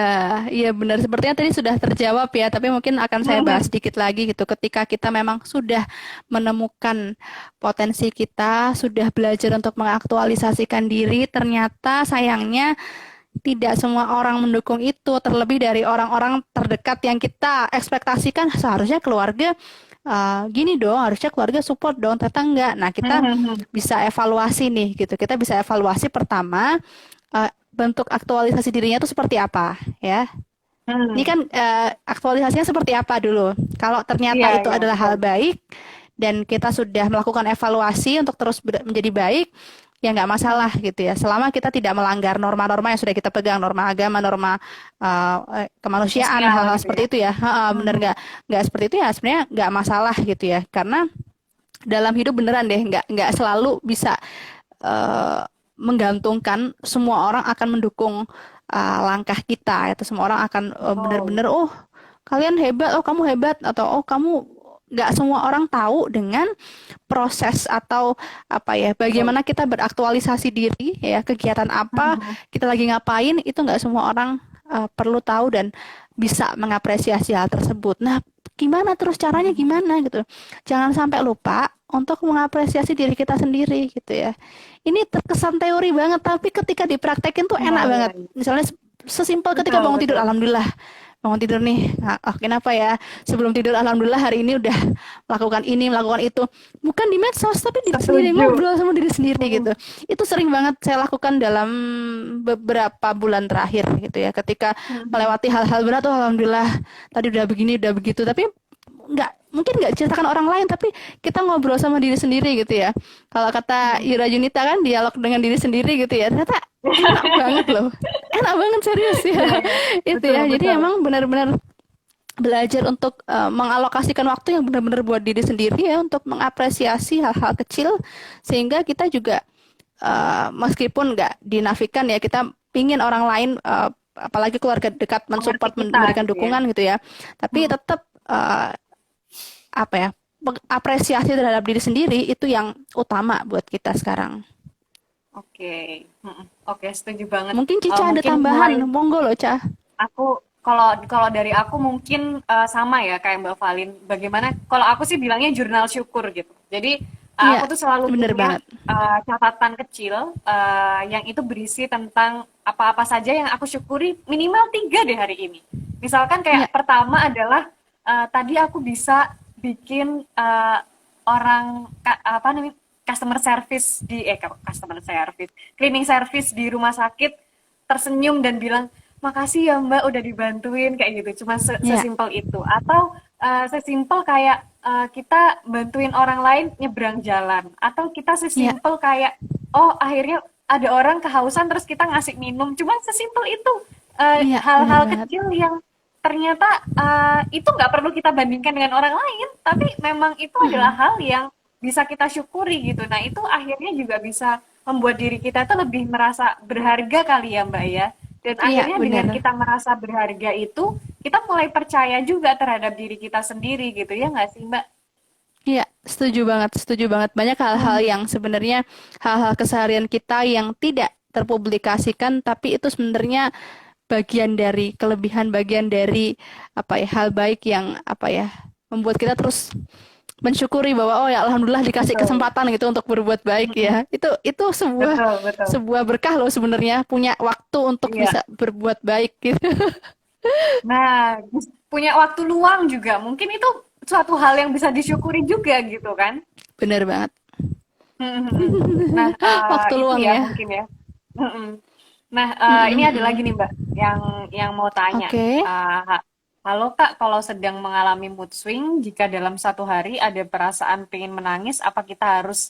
[SPEAKER 2] iya benar. Sepertinya tadi sudah terjawab ya, tapi mungkin akan saya bahas sedikit lagi gitu. Ketika kita memang sudah menemukan potensi kita, sudah belajar untuk mengaktualisasikan diri, ternyata sayangnya tidak semua orang mendukung itu, terlebih dari orang-orang terdekat yang kita ekspektasikan seharusnya keluarga gini dong, harusnya keluarga support dong, ternyata enggak. Nah, kita bisa evaluasi nih gitu. Kita bisa evaluasi pertama bentuk aktualisasi dirinya itu seperti apa ya. Ini
[SPEAKER 1] Hmm,
[SPEAKER 2] kan aktualisasinya seperti apa dulu. Kalau ternyata
[SPEAKER 1] iya,
[SPEAKER 2] itu
[SPEAKER 1] iya,
[SPEAKER 2] adalah
[SPEAKER 1] betul.
[SPEAKER 2] hal baik dan kita sudah melakukan evaluasi untuk terus menjadi baik, ya nggak masalah
[SPEAKER 1] Hmm,
[SPEAKER 2] gitu ya. Selama kita tidak melanggar norma-norma yang sudah kita pegang, norma agama, norma kemanusiaan,
[SPEAKER 1] sosial
[SPEAKER 2] hal-hal
[SPEAKER 1] gitu ya.
[SPEAKER 2] seperti itu ya. Bener
[SPEAKER 1] Hmm,
[SPEAKER 2] nggak seperti itu ya sebenarnya nggak masalah gitu ya. Karena dalam hidup beneran deh nggak selalu bisa eh, menggantungkan semua orang akan mendukung langkah kita, atau semua orang akan
[SPEAKER 1] Oh,
[SPEAKER 2] benar-benar, oh kalian hebat, oh kamu hebat, atau oh kamu, nggak semua orang tahu dengan proses atau apa ya,
[SPEAKER 1] betul.
[SPEAKER 2] bagaimana kita beraktualisasi diri ya, kegiatan apa
[SPEAKER 1] Mhm.
[SPEAKER 2] kita lagi ngapain, itu nggak semua orang perlu tahu dan bisa mengapresiasi hal tersebut. Nah, gimana terus caranya,
[SPEAKER 1] Mhm.
[SPEAKER 2] gimana gitu, jangan sampai lupa untuk mengapresiasi diri kita sendiri gitu ya. Ini terkesan teori banget, tapi ketika dipraktekin tuh
[SPEAKER 1] Iya,
[SPEAKER 2] enak
[SPEAKER 1] iya,
[SPEAKER 2] banget.
[SPEAKER 1] iya.
[SPEAKER 2] Misalnya sesimpel ketika
[SPEAKER 1] Betul,
[SPEAKER 2] bangun tidur,
[SPEAKER 1] betul.
[SPEAKER 2] alhamdulillah bangun tidur nih, nah, oh, kenapa ya, sebelum tidur alhamdulillah hari ini udah melakukan ini, melakukan itu, bukan di medsos tapi diri sendiri,
[SPEAKER 1] Setuju.
[SPEAKER 2] ngobrol sama diri sendiri gitu.
[SPEAKER 1] Mhm.
[SPEAKER 2] Itu sering banget saya lakukan dalam beberapa bulan terakhir gitu ya, ketika
[SPEAKER 1] Mhm.
[SPEAKER 2] melewati hal-hal berat, tuh alhamdulillah tadi udah begini udah begitu, tapi nggak ceritakan orang lain, tapi kita ngobrol sama diri sendiri gitu ya. Kalau kata
[SPEAKER 1] Mhm.
[SPEAKER 2] Ira Junita kan, dialog dengan diri sendiri gitu ya, ternyata enak banget loh, enak banget serius ya.
[SPEAKER 1] Iya, iya.
[SPEAKER 2] Itu
[SPEAKER 1] Betul,
[SPEAKER 2] ya,
[SPEAKER 1] betul.
[SPEAKER 2] jadi emang benar-benar belajar untuk mengalokasikan waktu yang benar-benar buat diri sendiri ya, untuk mengapresiasi hal-hal kecil, sehingga kita juga meskipun nggak dinafikan ya, kita pingin orang lain, apalagi keluarga dekat,
[SPEAKER 1] Mengerti
[SPEAKER 2] mensupport,
[SPEAKER 1] kita
[SPEAKER 2] memberikan
[SPEAKER 1] gitu ya.
[SPEAKER 2] dukungan gitu ya, tapi
[SPEAKER 1] Mhm.
[SPEAKER 2] tetap apa ya, apresiasi terhadap diri sendiri itu yang utama buat kita sekarang.
[SPEAKER 1] Oke. Mhm. Oke, setuju banget.
[SPEAKER 2] Mungkin Cica ada
[SPEAKER 1] Mungkin
[SPEAKER 2] tambahan,
[SPEAKER 1] mulai
[SPEAKER 2] monggo loh Ca.
[SPEAKER 1] aku kalau kalau dari aku mungkin sama ya kayak Mbak Valin. Bagaimana kalau aku sih bilangnya jurnal syukur gitu. Jadi
[SPEAKER 2] Iya,
[SPEAKER 1] aku tuh selalu
[SPEAKER 2] bener
[SPEAKER 1] punya
[SPEAKER 2] banget.
[SPEAKER 1] catatan kecil yang itu berisi tentang apa-apa saja yang aku syukuri minimal 3 deh hari ini. Misalkan
[SPEAKER 2] Iya,
[SPEAKER 1] kayak pertama adalah tadi aku bisa bikin apa namanya customer service customer service cleaning service di rumah sakit tersenyum dan bilang makasih ya Mbak udah dibantuin kayak gitu. Cuma
[SPEAKER 2] iya,
[SPEAKER 1] sesimpel itu. Atau sesimpel kayak kita bantuin orang lain nyebrang jalan. Atau kita
[SPEAKER 2] iya,
[SPEAKER 1] sesimpel kayak oh akhirnya ada orang kehausan terus kita ngasih minum. Cuma sesimpel itu.
[SPEAKER 2] iya, bener
[SPEAKER 1] Hal-hal
[SPEAKER 2] banget.
[SPEAKER 1] kecil yang ternyata itu nggak perlu kita bandingkan dengan orang lain. Tapi memang itu adalah
[SPEAKER 2] Mm-mm.
[SPEAKER 1] hal yang bisa kita syukuri gitu. Nah itu akhirnya juga bisa membuat diri kita tuh lebih merasa berharga kali ya Mbak ya. Dan
[SPEAKER 2] Iya,
[SPEAKER 1] akhirnya dengan
[SPEAKER 2] bener.
[SPEAKER 1] kita merasa berharga itu, kita mulai percaya juga terhadap diri kita sendiri gitu ya nggak sih Mbak?
[SPEAKER 2] Iya, setuju banget, setuju banget. Banyak hal-hal
[SPEAKER 1] Mhm.
[SPEAKER 2] yang sebenarnya hal-hal keseharian kita yang tidak terpublikasikan, tapi itu sebenarnya bagian dari kelebihan, bagian dari apa ya, hal baik yang apa ya, membuat kita terus mensyukuri bahwa oh ya alhamdulillah dikasih
[SPEAKER 1] Betul.
[SPEAKER 2] kesempatan gitu untuk berbuat baik
[SPEAKER 1] Mhm.
[SPEAKER 2] ya. Itu sebuah
[SPEAKER 1] Betul, betul.
[SPEAKER 2] sebuah berkah loh sebenarnya, punya waktu untuk
[SPEAKER 1] Iya.
[SPEAKER 2] bisa berbuat baik gitu.
[SPEAKER 1] Nah, punya waktu luang juga. Mungkin itu suatu hal yang bisa disyukuri juga gitu kan?
[SPEAKER 2] Bener banget.
[SPEAKER 1] Mhm, mhm. Nah,
[SPEAKER 2] Waktu
[SPEAKER 1] itu
[SPEAKER 2] luang
[SPEAKER 1] ya
[SPEAKER 2] ya.
[SPEAKER 1] mungkin ya. Mhm. Nah, ini ada lagi
[SPEAKER 2] Mm-mm-mm.
[SPEAKER 1] nih Mbak, yang mau tanya.
[SPEAKER 2] Oke.
[SPEAKER 1] Halo Kak, kalau sedang mengalami mood swing, jika dalam satu hari ada perasaan pengen menangis, apa kita harus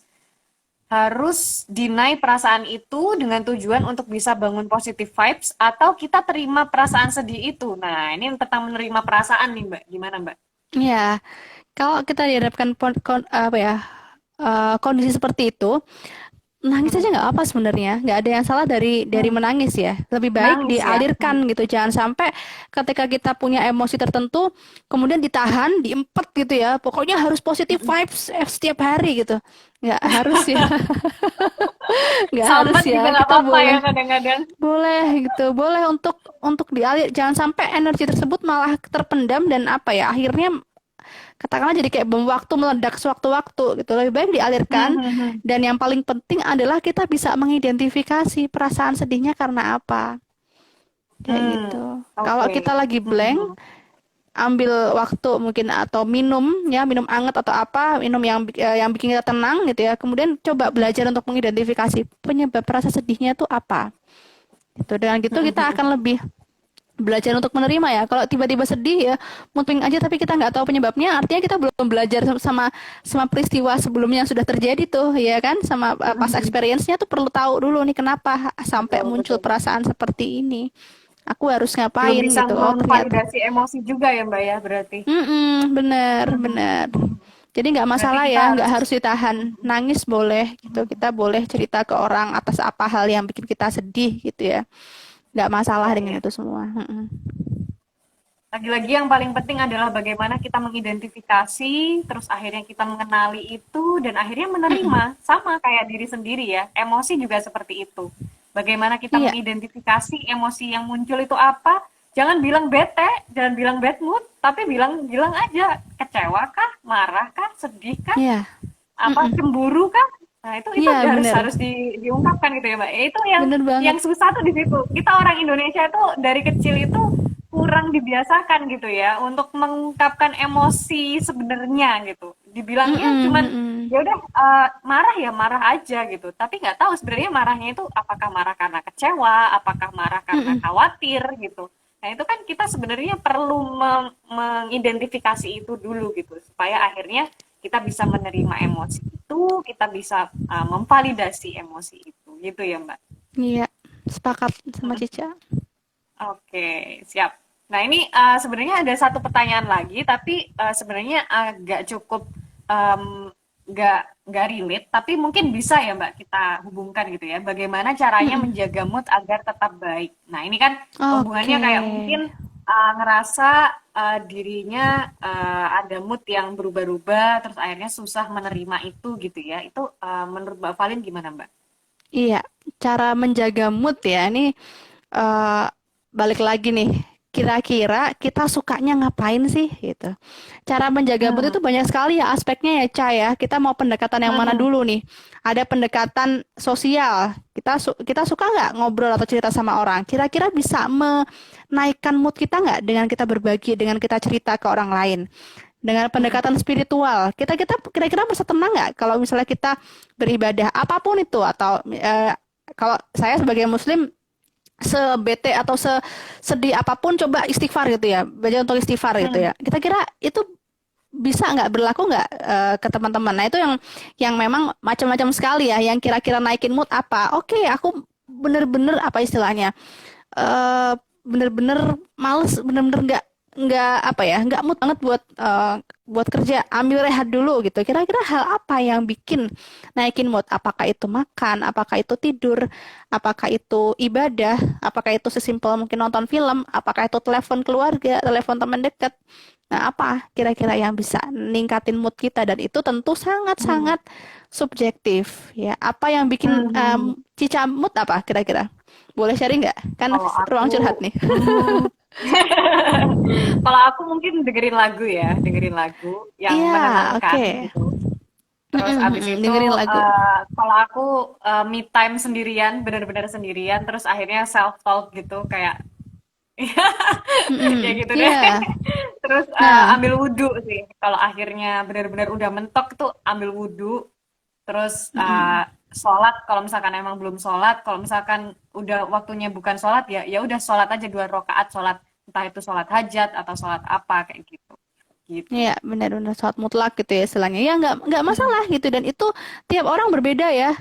[SPEAKER 1] harus deny perasaan itu dengan tujuan untuk bisa bangun positive vibes, atau kita terima perasaan sedih itu? Nah, ini tentang menerima perasaan nih Mbak. Gimana Mbak?
[SPEAKER 2] Ya, kalau kita dihadapkan apa ya, kondisi seperti itu, nangis aja
[SPEAKER 1] Mhm.
[SPEAKER 2] nggak apa sebenarnya, nggak ada yang salah dari
[SPEAKER 1] Hmm,
[SPEAKER 2] menangis ya. Lebih baik
[SPEAKER 1] menangis ya. Hmm.
[SPEAKER 2] dialirkan gitu, jangan sampai ketika kita punya emosi tertentu kemudian ditahan, diempet gitu ya. Pokoknya harus positive
[SPEAKER 1] Mhm.
[SPEAKER 2] vibes setiap hari gitu. Nggak harus ya, nggak harus
[SPEAKER 1] Sambat
[SPEAKER 2] ya.
[SPEAKER 1] juga nggak
[SPEAKER 2] Kita
[SPEAKER 1] apa-apa ya
[SPEAKER 2] boleh
[SPEAKER 1] kadang-kadang.
[SPEAKER 2] boleh gitu, boleh untuk dialir. Jangan sampai energi tersebut malah terpendam dan apa ya, akhirnya katakanlah jadi kayak bom waktu, meledak sewaktu-waktu gitu. Lebih baik
[SPEAKER 1] Hmm,
[SPEAKER 2] dialirkan,
[SPEAKER 1] hmm, hmm.
[SPEAKER 2] dan yang paling penting adalah kita bisa mengidentifikasi perasaan sedihnya karena apa, kayak
[SPEAKER 1] Hmm,
[SPEAKER 2] gitu. Kalau
[SPEAKER 1] oke.
[SPEAKER 2] kita lagi
[SPEAKER 1] Hmm,
[SPEAKER 2] blank,
[SPEAKER 1] hmm.
[SPEAKER 2] ambil waktu mungkin, atau minum ya, minum anget atau apa, minum yang bikin kita tenang gitu ya, kemudian coba belajar untuk mengidentifikasi penyebab rasa sedihnya itu apa gitu. Dengan gitu
[SPEAKER 1] Hmm,
[SPEAKER 2] kita
[SPEAKER 1] hmm,
[SPEAKER 2] akan lebih belajar untuk menerima ya. Kalau tiba-tiba sedih ya, muting aja tapi kita nggak tahu penyebabnya, artinya kita belum belajar sama sama peristiwa sebelumnya yang sudah terjadi tuh, ya kan? Sama
[SPEAKER 1] hmm,
[SPEAKER 2] pas
[SPEAKER 1] hmm.
[SPEAKER 2] experience-nya tuh perlu tahu dulu nih, kenapa sampai
[SPEAKER 1] Betul,
[SPEAKER 2] muncul
[SPEAKER 1] betul.
[SPEAKER 2] perasaan seperti ini. Aku harus
[SPEAKER 1] Belum
[SPEAKER 2] ngapain
[SPEAKER 1] bisa
[SPEAKER 2] gitu. Oh, ternyata.
[SPEAKER 1] memvalidasi emosi juga ya Mbak ya berarti.
[SPEAKER 2] Bener,
[SPEAKER 1] Hmm,
[SPEAKER 2] bener.
[SPEAKER 1] hmm.
[SPEAKER 2] Jadi nggak
[SPEAKER 1] Berarti
[SPEAKER 2] masalah
[SPEAKER 1] kita
[SPEAKER 2] ya,
[SPEAKER 1] harus
[SPEAKER 2] nggak harus ditahan. Nangis boleh gitu. Kita boleh cerita ke orang atas apa hal yang bikin kita sedih gitu ya. Nggak masalah
[SPEAKER 1] ya,
[SPEAKER 2] dengan
[SPEAKER 1] ya.
[SPEAKER 2] itu semua. Mm-mm.
[SPEAKER 1] Lagi-lagi yang paling penting adalah bagaimana kita mengidentifikasi, terus akhirnya kita mengenali itu, dan akhirnya
[SPEAKER 2] Mm-mm.
[SPEAKER 1] menerima. Sama kayak diri sendiri ya, emosi juga seperti itu. Bagaimana kita
[SPEAKER 2] Iya,
[SPEAKER 1] mengidentifikasi emosi yang muncul itu apa, jangan bilang bete, jangan bilang bad mood, tapi bilang bilang aja, kecewa kah, marah kah, sedih kah,
[SPEAKER 2] iya,
[SPEAKER 1] apa
[SPEAKER 2] mm-mm.
[SPEAKER 1] cemburu kan. Nah, itu
[SPEAKER 2] Iya
[SPEAKER 1] harus
[SPEAKER 2] bener,
[SPEAKER 1] harus diungkapkan gitu ya, Mbak. Itu
[SPEAKER 2] bener
[SPEAKER 1] yang
[SPEAKER 2] banget.
[SPEAKER 1] susah tuh di situ. Kita orang Indonesia itu dari kecil itu kurang dibiasakan gitu ya untuk mengungkapkan emosi sebenarnya gitu. Dibilangnya
[SPEAKER 2] Mm-mm,
[SPEAKER 1] cuman
[SPEAKER 2] mm-mm,
[SPEAKER 1] ya udah marah ya marah aja gitu. Tapi nggak tahu sebenarnya marahnya itu apakah marah karena kecewa, apakah marah karena
[SPEAKER 2] mm-mm.
[SPEAKER 1] khawatir gitu. Nah, itu kan kita sebenarnya perlu mengidentifikasi itu dulu gitu supaya akhirnya kita bisa menerima emosi itu, kita bisa memvalidasi emosi itu, gitu ya Mbak.
[SPEAKER 2] Iya, sepakat sama Cica.
[SPEAKER 1] Oke, siap. Nah ini sebenarnya ada satu pertanyaan lagi, tapi sebenarnya agak cukup em, nggak relate, tapi mungkin bisa ya Mbak kita hubungkan gitu ya. Bagaimana caranya
[SPEAKER 2] Mm-mm.
[SPEAKER 1] menjaga mood agar tetap baik? Nah ini kan hubungannya
[SPEAKER 2] Oke.
[SPEAKER 1] kayak mungkin ngerasa dirinya ada mood yang berubah-ubah, terus akhirnya susah menerima itu gitu ya. Itu menurut Mbak Valin gimana Mbak?
[SPEAKER 2] Iya, cara menjaga mood ya. Ini eh, balik lagi nih. Kira-kira kita sukanya ngapain sih gitu. Cara menjaga mood
[SPEAKER 1] Hmm.
[SPEAKER 2] itu banyak sekali ya aspeknya ya, Ca ya. Kita mau pendekatan yang mana
[SPEAKER 1] Hmm.
[SPEAKER 2] dulu nih? Ada pendekatan sosial. Kita suka nggak ngobrol atau cerita sama orang? Kira-kira bisa menaikkan mood kita nggak dengan kita berbagi, dengan kita cerita ke orang lain? Dengan
[SPEAKER 1] Hmm.
[SPEAKER 2] pendekatan spiritual, kita kita kira-kira merasa tenang nggak kalau misalnya kita beribadah apapun itu atau kalau saya sebagai muslim sebete atau sedih apapun coba istighfar gitu ya, baca untuk istighfar gitu
[SPEAKER 1] Hmm.
[SPEAKER 2] ya, kita kira itu bisa nggak berlaku nggak ke teman-teman. Nah itu yang memang macam-macam sekali ya, yang kira-kira naikin mood apa. Oke, aku bener-bener apa istilahnya, eh bener-bener males, bener-bener nggak apa ya, nggak mood banget buat kerja, ambil rehat dulu gitu. Kira-kira hal apa yang bikin naikin mood? Apakah itu makan, apakah itu tidur, apakah itu ibadah, apakah itu sesimpel mungkin nonton film, apakah itu telepon keluarga, telepon teman dekat. Nah, apa kira-kira yang bisa ningkatin mood kita, dan itu tentu
[SPEAKER 1] Hmm.
[SPEAKER 2] sangat-sangat subjektif ya. Apa yang bikin
[SPEAKER 1] Hmm.
[SPEAKER 2] Cica mood apa kira-kira? Boleh sharing nggak? Kan
[SPEAKER 1] Kalau
[SPEAKER 2] ruang
[SPEAKER 1] aku,
[SPEAKER 2] curhat nih.
[SPEAKER 1] hmm, kalau aku mungkin dengerin lagu ya, dengerin lagu yang
[SPEAKER 2] Iya,
[SPEAKER 1] menenangkan
[SPEAKER 2] oke.
[SPEAKER 1] gitu. Terus
[SPEAKER 2] Mm-mm,
[SPEAKER 1] abis
[SPEAKER 2] mm-mm,
[SPEAKER 1] itu
[SPEAKER 2] dengerin lagu.
[SPEAKER 1] kalau aku me time sendirian, benar-benar sendirian, terus akhirnya self talk gitu kayak ya
[SPEAKER 2] Mm-mm,
[SPEAKER 1] gitu deh.
[SPEAKER 2] iya.
[SPEAKER 1] Terus
[SPEAKER 2] Nah,
[SPEAKER 1] ambil wudhu sih. Kalau akhirnya benar-benar udah mentok tuh ambil wudhu, terus
[SPEAKER 2] mm-mm.
[SPEAKER 1] sholat. Kalau misalkan emang belum sholat, kalau misalkan udah waktunya bukan sholat ya ya udah sholat aja 2 rakaat sholat, entah itu sholat hajat atau sholat apa kayak gitu. Gitu.
[SPEAKER 2] Iya, benar-benar sholat mutlak gitu ya istilahnya. Ya nggak
[SPEAKER 1] Hmm.
[SPEAKER 2] masalah gitu, dan itu tiap orang berbeda ya.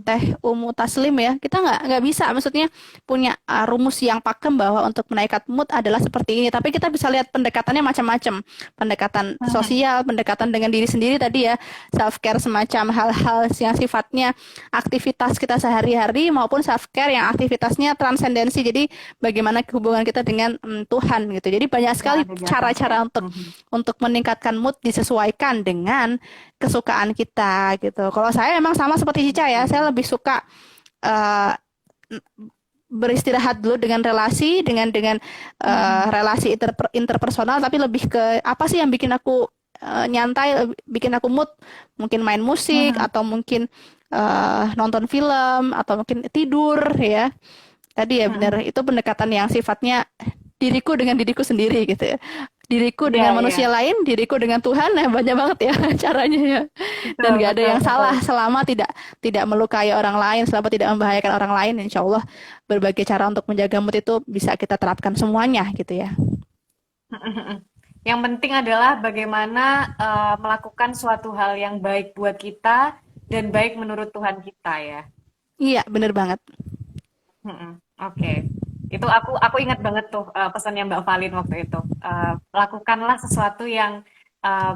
[SPEAKER 2] Teh Umu Taslim ya. Kita nggak bisa maksudnya punya rumus yang pakem bahwa untuk menaikkan mood adalah seperti ini. Tapi kita bisa lihat pendekatannya macam-macam. Pendekatan
[SPEAKER 1] Hmm.
[SPEAKER 2] sosial, pendekatan dengan diri sendiri tadi ya. Self care semacam hal-hal yang sifatnya aktivitas kita sehari-hari, maupun self care yang aktivitasnya transendensi. Jadi bagaimana hubungan kita dengan Tuhan gitu. Jadi banyak
[SPEAKER 1] Yang
[SPEAKER 2] sekali
[SPEAKER 1] ada di atas ya.
[SPEAKER 2] cara-cara
[SPEAKER 1] Hmm.
[SPEAKER 2] untuk meningkatkan mood disesuaikan dengan kesukaan kita gitu. Kalau saya memang sama seperti Cica ya, saya lebih suka uh, beristirahat dulu dengan relasi, dengan
[SPEAKER 1] Hmm.
[SPEAKER 2] relasi interpersonal, tapi lebih ke apa sih yang bikin aku nyantai, bikin aku mood, mungkin main musik
[SPEAKER 1] Hmm.
[SPEAKER 2] atau mungkin nonton film atau mungkin tidur ya. Tadi ya benar,
[SPEAKER 1] Hmm.
[SPEAKER 2] itu pendekatan yang sifatnya diriku dengan diriku sendiri gitu ya. Diriku
[SPEAKER 1] Iya,
[SPEAKER 2] dengan
[SPEAKER 1] iya.
[SPEAKER 2] manusia lain, diriku dengan Tuhan, nah banyak banget ya caranya ya.
[SPEAKER 1] Betul,
[SPEAKER 2] Dan gak ada
[SPEAKER 1] betul,
[SPEAKER 2] yang
[SPEAKER 1] betul.
[SPEAKER 2] salah selama tidak melukai orang lain, selama tidak membahayakan orang lain. Insya Allah berbagai cara untuk menjaga mood itu bisa kita terapkan semuanya gitu ya.
[SPEAKER 1] Yang penting adalah bagaimana melakukan suatu hal yang baik buat kita dan baik menurut Tuhan kita ya.
[SPEAKER 2] Iya, bener banget.
[SPEAKER 1] Oke. Itu aku ingat banget tuh pesannya Mbak Valin waktu itu. Lakukanlah sesuatu yang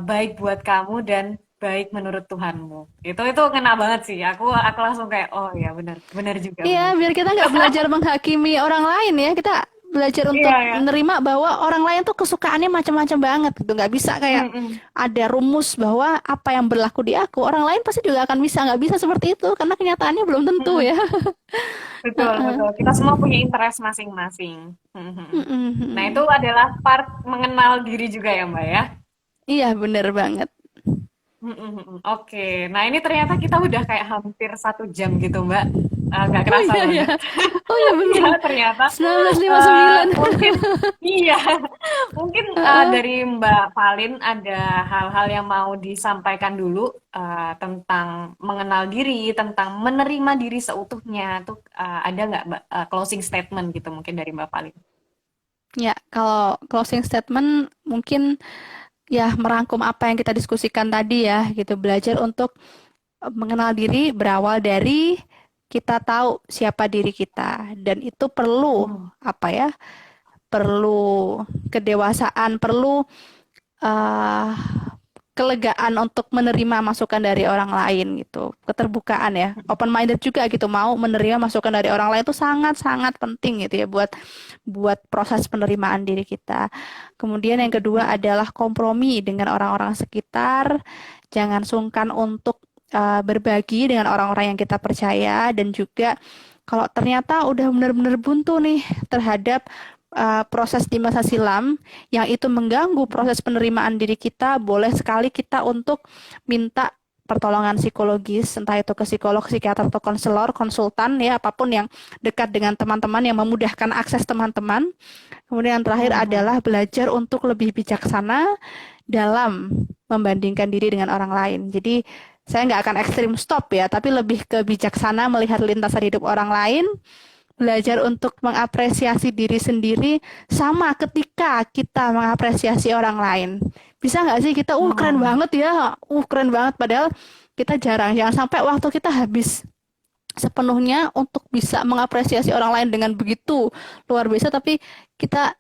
[SPEAKER 1] baik buat kamu dan baik menurut Tuhanmu. Itu ngena banget sih. Aku langsung kayak oh ya benar, benar juga,
[SPEAKER 2] Iya,
[SPEAKER 1] benar
[SPEAKER 2] biar
[SPEAKER 1] juga.
[SPEAKER 2] kita nggak belajar menghakimi orang lain ya. Kita belajar
[SPEAKER 1] Iya
[SPEAKER 2] untuk
[SPEAKER 1] ya.
[SPEAKER 2] menerima bahwa orang lain tuh kesukaannya macam-macam banget gitu. Nggak bisa kayak
[SPEAKER 1] Mm-mm.
[SPEAKER 2] ada rumus bahwa apa yang berlaku di aku, orang lain pasti juga akan bisa. Nggak bisa seperti itu karena kenyataannya belum tentu
[SPEAKER 1] Mm-mm.
[SPEAKER 2] ya.
[SPEAKER 1] Betul, betul. Kita semua punya interest masing-masing. Mhm. Nah, itu
[SPEAKER 2] Mm-mm.
[SPEAKER 1] adalah part mengenal diri juga ya, Mbak ya.
[SPEAKER 2] Iya, bener banget.
[SPEAKER 1] Mhm, mhm. Oke, nah ini ternyata kita udah kayak hampir 1 jam gitu, Mbak. Nggak
[SPEAKER 2] Oh
[SPEAKER 1] kerasa
[SPEAKER 2] iya ya.
[SPEAKER 1] banget.
[SPEAKER 2] Oh iya
[SPEAKER 1] Iya,
[SPEAKER 2] bener.
[SPEAKER 1] ternyata.
[SPEAKER 2] 1959.
[SPEAKER 1] Mungkin, iya, mungkin
[SPEAKER 2] Heeh.
[SPEAKER 1] dari Mbak Valin ada hal-hal yang mau disampaikan dulu tentang mengenal diri, tentang menerima diri seutuhnya. Tuh ada nggak, Mbak, closing statement gitu mungkin dari Mbak Valin?
[SPEAKER 2] Ya, kalau closing statement mungkin ya merangkum apa yang kita diskusikan tadi ya gitu. Belajar untuk mengenal diri berawal dari kita tahu siapa diri kita dan itu perlu
[SPEAKER 1] Hmm.
[SPEAKER 2] apa ya? Perlu kedewasaan, perlu uh, kelegaan untuk menerima masukan dari orang lain gitu, keterbukaan ya, open minded juga gitu, mau menerima masukan dari orang lain itu sangat sangat penting gitu ya buat buat proses penerimaan diri kita. Kemudian yang kedua adalah kompromi dengan orang-orang sekitar, jangan sungkan untuk berbagi dengan orang-orang yang kita percaya dan juga kalau ternyata udah benar-benar buntu nih terhadap proses di masa silam yang itu mengganggu proses penerimaan diri kita, boleh sekali kita untuk minta pertolongan psikologis, entah itu ke psikolog, psikiater, atau konselor, konsultan, ya apapun yang dekat dengan teman-teman yang memudahkan akses teman-teman. Kemudian yang terakhir
[SPEAKER 1] Mhm.
[SPEAKER 2] adalah belajar untuk lebih bijaksana dalam membandingkan diri dengan orang lain. Jadi saya nggak akan ekstrim stop ya, tapi lebih ke bijaksana melihat lintasan hidup orang lain, belajar untuk mengapresiasi diri sendiri sama ketika kita mengapresiasi orang lain. Bisa nggak sih kita, keren
[SPEAKER 1] Hmm.
[SPEAKER 2] banget ya, keren banget, padahal kita jarang. Jangan sampai waktu kita habis sepenuhnya untuk bisa mengapresiasi orang lain dengan begitu luar biasa, tapi kita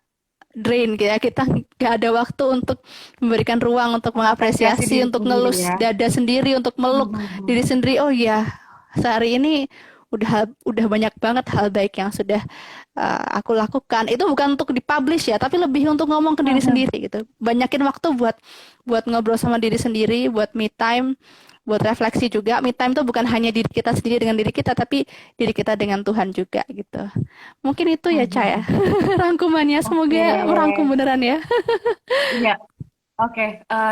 [SPEAKER 2] drain gitu ya, kita nggak ada waktu untuk memberikan ruang untuk
[SPEAKER 1] Mengapresiasi
[SPEAKER 2] mengapresiasi,
[SPEAKER 1] diri
[SPEAKER 2] untuk
[SPEAKER 1] sendiri
[SPEAKER 2] ngelus
[SPEAKER 1] ya.
[SPEAKER 2] dada sendiri, untuk meluk diri
[SPEAKER 1] Mhm.
[SPEAKER 2] sendiri. Oh iya, sehari ini udah banyak banget hal baik yang sudah aku lakukan. Itu bukan untuk dipublish ya, tapi lebih untuk ngomong ke diri
[SPEAKER 1] Mhm.
[SPEAKER 2] sendiri gitu. Banyakin waktu buat buat ngobrol sama diri sendiri, buat me time, buat refleksi juga. Me time tuh bukan hanya diri kita sendiri dengan diri kita, tapi diri kita dengan Tuhan juga gitu. Mungkin itu ya, Caya.
[SPEAKER 1] Mhm.
[SPEAKER 2] Rangkumannya.
[SPEAKER 1] Oke.
[SPEAKER 2] Semoga merangkum beneran ya.
[SPEAKER 1] Iya, oke.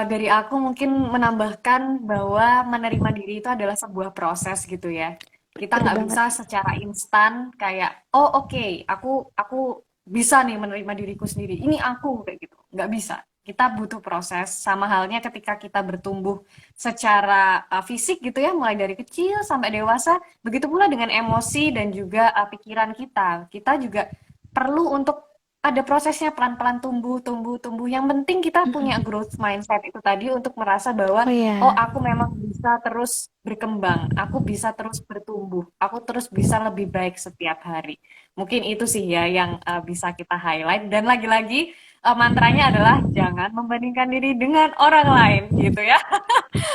[SPEAKER 1] Dari aku mungkin menambahkan bahwa menerima diri itu adalah sebuah proses gitu ya. Kita
[SPEAKER 2] Bener
[SPEAKER 1] nggak
[SPEAKER 2] banget.
[SPEAKER 1] bisa secara instan kayak, oh oke, aku bisa nih menerima diriku sendiri. Ini aku kayak gitu. Nggak bisa. Kita butuh proses. Sama halnya ketika kita bertumbuh secara fisik gitu ya, mulai dari kecil sampai dewasa. Begitu pula dengan emosi dan juga pikiran kita. Kita juga perlu untuk ada prosesnya pelan-pelan tumbuh, tumbuh, tumbuh. Yang penting kita punya growth mindset itu tadi untuk merasa bahwa,
[SPEAKER 2] Oh
[SPEAKER 1] oh
[SPEAKER 2] ya,
[SPEAKER 1] aku memang bisa terus berkembang, aku bisa terus bertumbuh, aku terus bisa lebih baik setiap hari. Mungkin itu sih ya yang bisa kita highlight. Dan lagi-lagi mantranya adalah jangan membandingkan diri dengan orang lain gitu ya.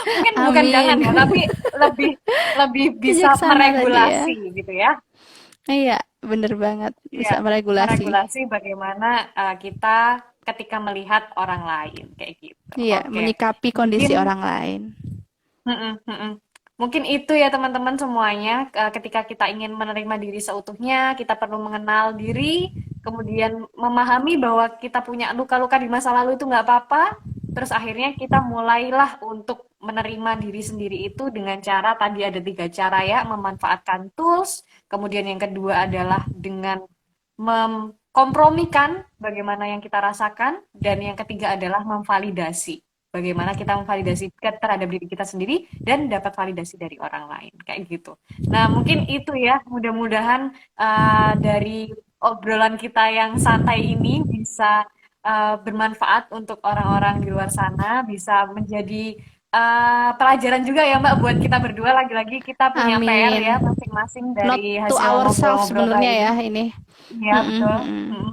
[SPEAKER 1] Mungkin bukan jangan
[SPEAKER 2] amin.
[SPEAKER 1] ya, tapi lebih lebih bisa
[SPEAKER 2] Bijaksana tadi ya.
[SPEAKER 1] meregulasi gitu ya.
[SPEAKER 2] Iya, bener banget.
[SPEAKER 1] Iya,
[SPEAKER 2] Bisa meregulasi.
[SPEAKER 1] meregulasi bagaimana kita ketika melihat orang lain kayak gitu.
[SPEAKER 2] Iya,
[SPEAKER 1] Oke,
[SPEAKER 2] menyikapi
[SPEAKER 1] mungkin
[SPEAKER 2] kondisi orang lain.
[SPEAKER 1] mm-mm, mm-mm. Mungkin itu ya teman-teman semuanya. Ketika kita ingin menerima diri seutuhnya, kita perlu mengenal diri, kemudian memahami bahwa kita punya luka-luka di masa lalu itu nggak apa-apa. Terus akhirnya kita mulailah untuk menerima diri sendiri itu dengan cara tadi ada 3 cara ya, memanfaatkan tools. Kemudian yang kedua adalah dengan mengkompromikan bagaimana yang kita rasakan, dan yang ketiga adalah memvalidasi. Bagaimana kita memvalidasi terhadap diri kita sendiri dan dapat validasi dari orang lain, kayak gitu. Nah, mungkin itu ya, mudah-mudahan dari obrolan kita yang santai ini bisa bermanfaat untuk orang-orang di luar sana, bisa menjadi pelajaran juga ya Mbak buat kita berdua. Lagi-lagi kita punya PR
[SPEAKER 2] Amin.
[SPEAKER 1] ya masing-masing
[SPEAKER 2] Not
[SPEAKER 1] dari
[SPEAKER 2] to
[SPEAKER 1] hasil
[SPEAKER 2] ourselves
[SPEAKER 1] ngobrol-ngobrol
[SPEAKER 2] sebenarnya
[SPEAKER 1] tadi
[SPEAKER 2] ya
[SPEAKER 1] ini.
[SPEAKER 2] ini.
[SPEAKER 1] Iya,
[SPEAKER 2] Mm-mm,
[SPEAKER 1] betul.
[SPEAKER 2] mm-mm.
[SPEAKER 1] Mm-mm.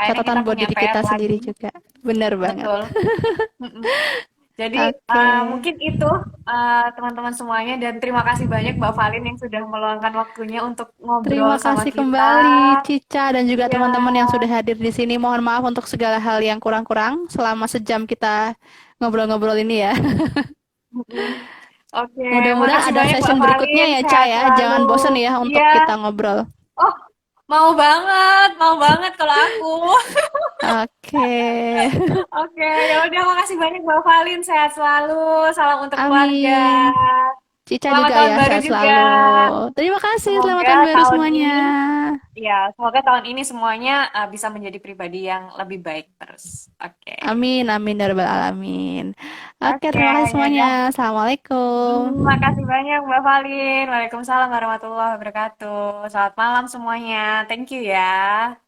[SPEAKER 1] kayaknya kita
[SPEAKER 2] catatan buat
[SPEAKER 1] punya
[SPEAKER 2] diri
[SPEAKER 1] PR
[SPEAKER 2] kita
[SPEAKER 1] lagi.
[SPEAKER 2] sendiri juga. Bener banget.
[SPEAKER 1] Betul. Mm-mm. Jadi
[SPEAKER 2] Oke.
[SPEAKER 1] mungkin itu teman-teman semuanya dan terima kasih banyak Mbak Valin yang sudah meluangkan waktunya untuk ngobrol
[SPEAKER 2] Terima
[SPEAKER 1] sama
[SPEAKER 2] kasih
[SPEAKER 1] kita.
[SPEAKER 2] kembali Cica dan juga
[SPEAKER 1] Iya.
[SPEAKER 2] teman-teman yang sudah hadir di sini. Mohon maaf untuk segala hal yang kurang-kurang selama sejam kita ngobrol-ngobrol ini ya.
[SPEAKER 1] Mm-mm. Oke,
[SPEAKER 2] Mudah-mudahan
[SPEAKER 1] makasih
[SPEAKER 2] ada
[SPEAKER 1] banyak Mbak
[SPEAKER 2] session berikutnya
[SPEAKER 1] Valin.
[SPEAKER 2] ya, Ca
[SPEAKER 1] Sehat
[SPEAKER 2] ya.
[SPEAKER 1] selalu.
[SPEAKER 2] Jangan bosen ya untuk
[SPEAKER 1] Iya.
[SPEAKER 2] kita ngobrol.
[SPEAKER 1] Oh, mau banget kalau aku.
[SPEAKER 2] Oke.
[SPEAKER 1] Oke, ya udah makasih banyak Mbak Valin. Sehat selalu. Salam untuk keluarga.
[SPEAKER 2] Amin. Cica
[SPEAKER 1] Selamat
[SPEAKER 2] juga
[SPEAKER 1] tahun
[SPEAKER 2] ya,
[SPEAKER 1] baru
[SPEAKER 2] sehat
[SPEAKER 1] juga.
[SPEAKER 2] selalu. Terima kasih, selamat
[SPEAKER 1] Semoga
[SPEAKER 2] tahun baru
[SPEAKER 1] tahun
[SPEAKER 2] semuanya.
[SPEAKER 1] ini, ya, semoga tahun ini semuanya bisa menjadi pribadi yang lebih baik terus. Oke.
[SPEAKER 2] Amin, amin, ya rabbal alamin. Oke,
[SPEAKER 1] Oke,
[SPEAKER 2] terima kasih
[SPEAKER 1] ya
[SPEAKER 2] semuanya.
[SPEAKER 1] udah.
[SPEAKER 2] Assalamualaikum.
[SPEAKER 1] Makasih banyak Mbak Valin. Waalaikumsalam warahmatullahi wabarakatuh. Selamat malam semuanya. Thank you ya.